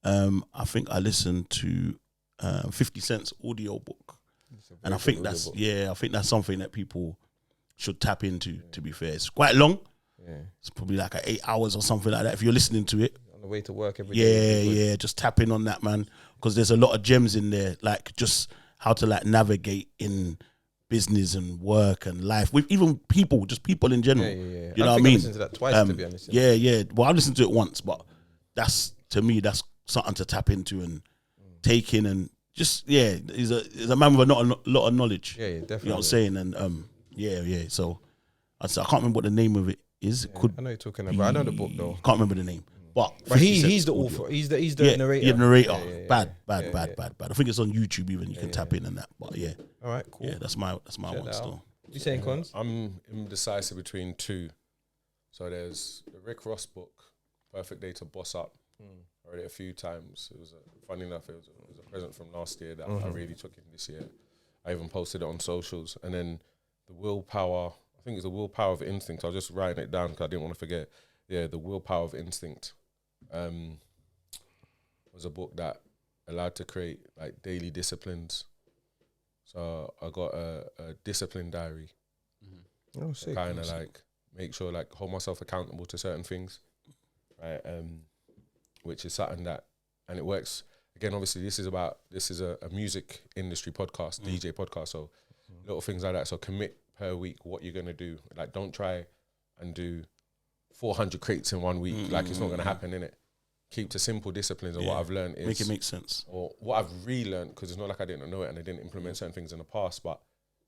I think I listened to 50 Cent's audio book, and I think that's something that people should tap into. To be fair, it's quite long. Yeah. It's probably like 8 hours or something like that. If you're listening to it on the way to work every day. Yeah, just tap in on that, man, because there's a lot of gems in there, like just how to like navigate in business and work and life with even people, just people in general. Yeah. You know what I mean? I listened to that twice, to be honest. Yeah. Well, I listened to it once, but to me, that's something to tap into and take in, and just he's a man with a lot of knowledge. Yeah, definitely. You know what I'm saying? And So I can't remember what the name of it is. It could. I know you're talking about. I know the book though. Can't remember the name. But he's the author. He's the narrator. Yeah, narrator. Bad. I think it's on YouTube even. You can tap in and that. But yeah. All right, cool. Yeah, that's my one still. You saying, Cons? I'm indecisive between two. So there's the Rick Ross book, Perfect Day to Boss Up. I read it a few times. It was funny enough. It was a present from last year that I really took in this year. I even posted it on socials. And then the Willpower. I think it's the Willpower of Instinct. I was just writing it down because I didn't want to forget. Yeah, the Willpower of Instinct. Was a book that allowed to create like daily disciplines. So I got a discipline diary. Oh, sick. Kind of like make sure like hold myself accountable to certain things, right? Which is something that, and it works. Again, obviously, this is a music industry podcast, DJ podcast. So little things like that. So commit per week what you're gonna do. Like don't try and do 400 crates in 1 week. Like it's not gonna happen, innit? Keep to simple disciplines, and what I've learned is make it make sense. Or what I've relearned, because it's not like I didn't know it and I didn't implement certain things in the past, but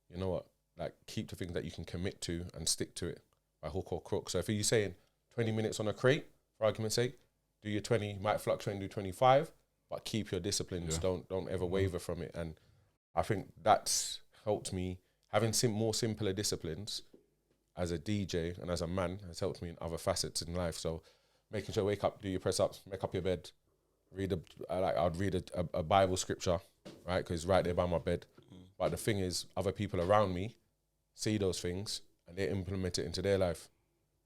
you know what? Like keep to things that you can commit to and stick to it by hook or crook. So if you're saying 20 minutes on a crate, for argument's sake, do your 20, might fluctuate and do 25, but keep your disciplines. Don't ever waver from it. And I think that's helped me. Having more simpler disciplines as a DJ and as a man has helped me in other facets in life. So making sure wake up, do your press ups, make up your bed, I'd read a Bible scripture, right? Because it's right there by my bed. But the thing is, other people around me see those things and they implement it into their life,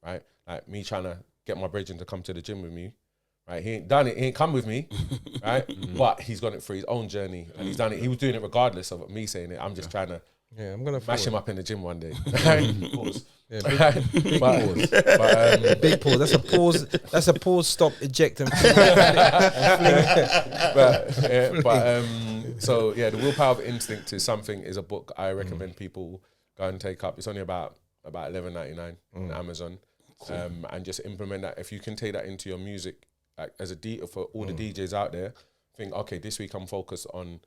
right? Like me trying to get my brethren to come to the gym with me, right? He ain't done it, he ain't come with me, right? But he's gone it for his own journey and he's done it. He was doing it regardless of me saying it. I'm just trying to I'm gonna mash him up in the gym one day. Pause. Big pause. Big pause. That's a pause. That's a pause. Stop. Eject him. So the Willpower of Instinct is a book I recommend people go and take up. It's only about $11.99 on Amazon, and just implement that. If you can take that into your music, like as for all the DJs out there, think okay, this week I'm focused on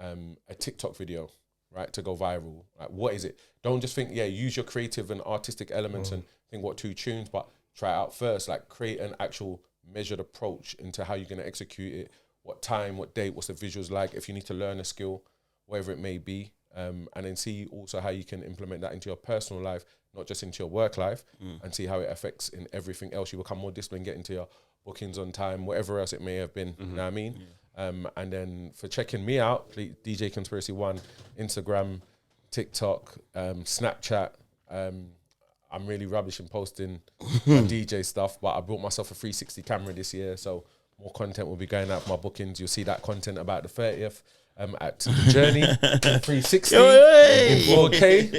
a TikTok video. Right, to go viral. Like, what is it? Don't just think, use your creative and artistic elements and think what 2 tunes, but try it out first. Like, create an actual measured approach into how you're going to execute it, what time, what date, what's the visuals like, if you need to learn a skill, whatever it may be, and then see also how you can implement that into your personal life, not just into your work life, and see how it affects in everything else. You become more disciplined, get into your bookings on time, whatever else it may have been, you know what I mean? And then for checking me out, please, DJ Conspiracy One, Instagram, TikTok, Snapchat. I'm really rubbish in posting my DJ stuff, but I bought myself a 360 camera this year, so more content will be going out for my bookings. You'll see that content about the 30th at the Journey 360 in 4K.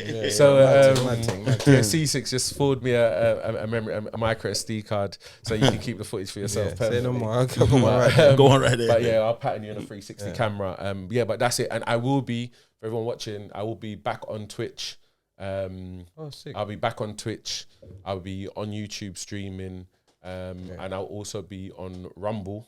C6 just forward me a micro SD card so you can keep the footage for yourself. Say no more. Go on right there. But I'll pattern you on a 360 camera. But that's it. And I will be, for everyone watching, I will be back on Twitch. Sick. I'll be back on Twitch. I'll be on YouTube streaming. And I'll also be on Rumble.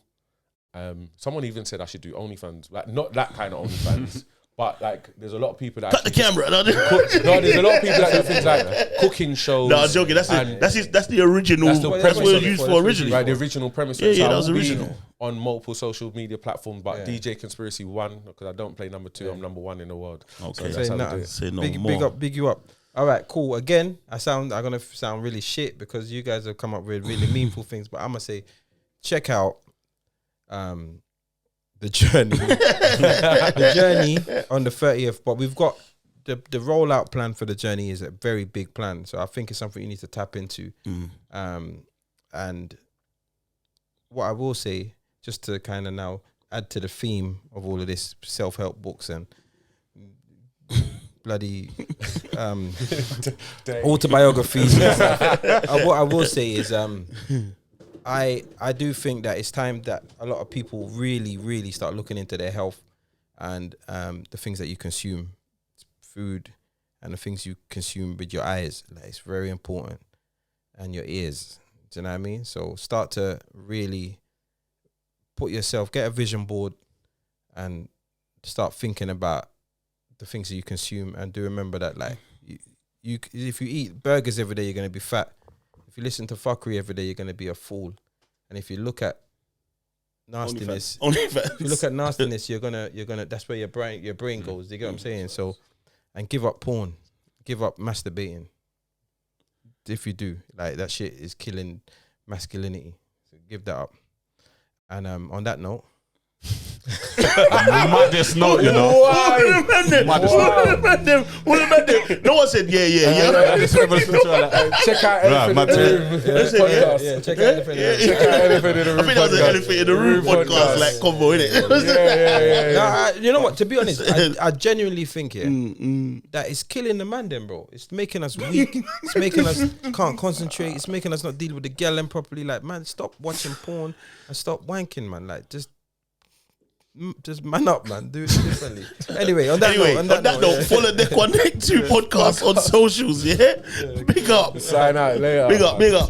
Someone even said I should do OnlyFans, like not that kind of OnlyFans, But like, there's a lot of people that Cut the camera. No, no, there's a lot of people that do things like cooking shows. no, I'm joking. That's the original. That's the That's premise what it was of it. used for originally. Right, the original premise. Yeah, So that I was will be original. on multiple social media platforms, but DJ Conspiracy 1, because I don't play number 2, I'm number 1 in the world. Okay. So that's Say how nothing. we do it. Say no big more. big you up. All right, cool. Again, I'm gonna sound really shit because you guys have come up with really meaningful things, but I'm gonna say, check out the journey, the journey on the 30th. But we've got the rollout plan for the journey is a very big plan, so I think it's something you need to tap into. And what I will say, just to kind of now add to the theme of all of this self-help books and bloody autobiographies. What I will say is I do think that it's time that a lot of people really start looking into their health and the things that you consume, food and the things you consume with your eyes. Like, it's very important, and your ears. Do you know what I mean? So start to really get a vision board and start thinking about the things that you consume, and do remember that, like, you if you eat burgers every day, you're gonna be fat. If you listen to fuckery every day, you're gonna be a fool. And if you look at nastiness, if you look at nastiness, you're gonna. That's where your brain goes. You get what I'm saying? So, and give up porn, give up masturbating. If you do, like, that shit is killing masculinity. So give that up. And on that note. Maddest note, you know. No one said yeah. Check out Elephant in the Room. Yeah, check out Elephant in the Room. Check out Elephant in the Room. I think that was an Elephant in the Room podcast, like combo, innit? Yeah. You know what? To be honest, I genuinely think that it's killing the man, then, bro. It's making us weak. It's making us can't concentrate. It's making us not deal with the girl properly. Like, man, stop watching porn and stop wanking, man. Like, just man up, man. Do it differently. Anyway, on that note, follow Deck 1 Deck 2 podcast on socials, yeah? Big up. Sign out later. Big up.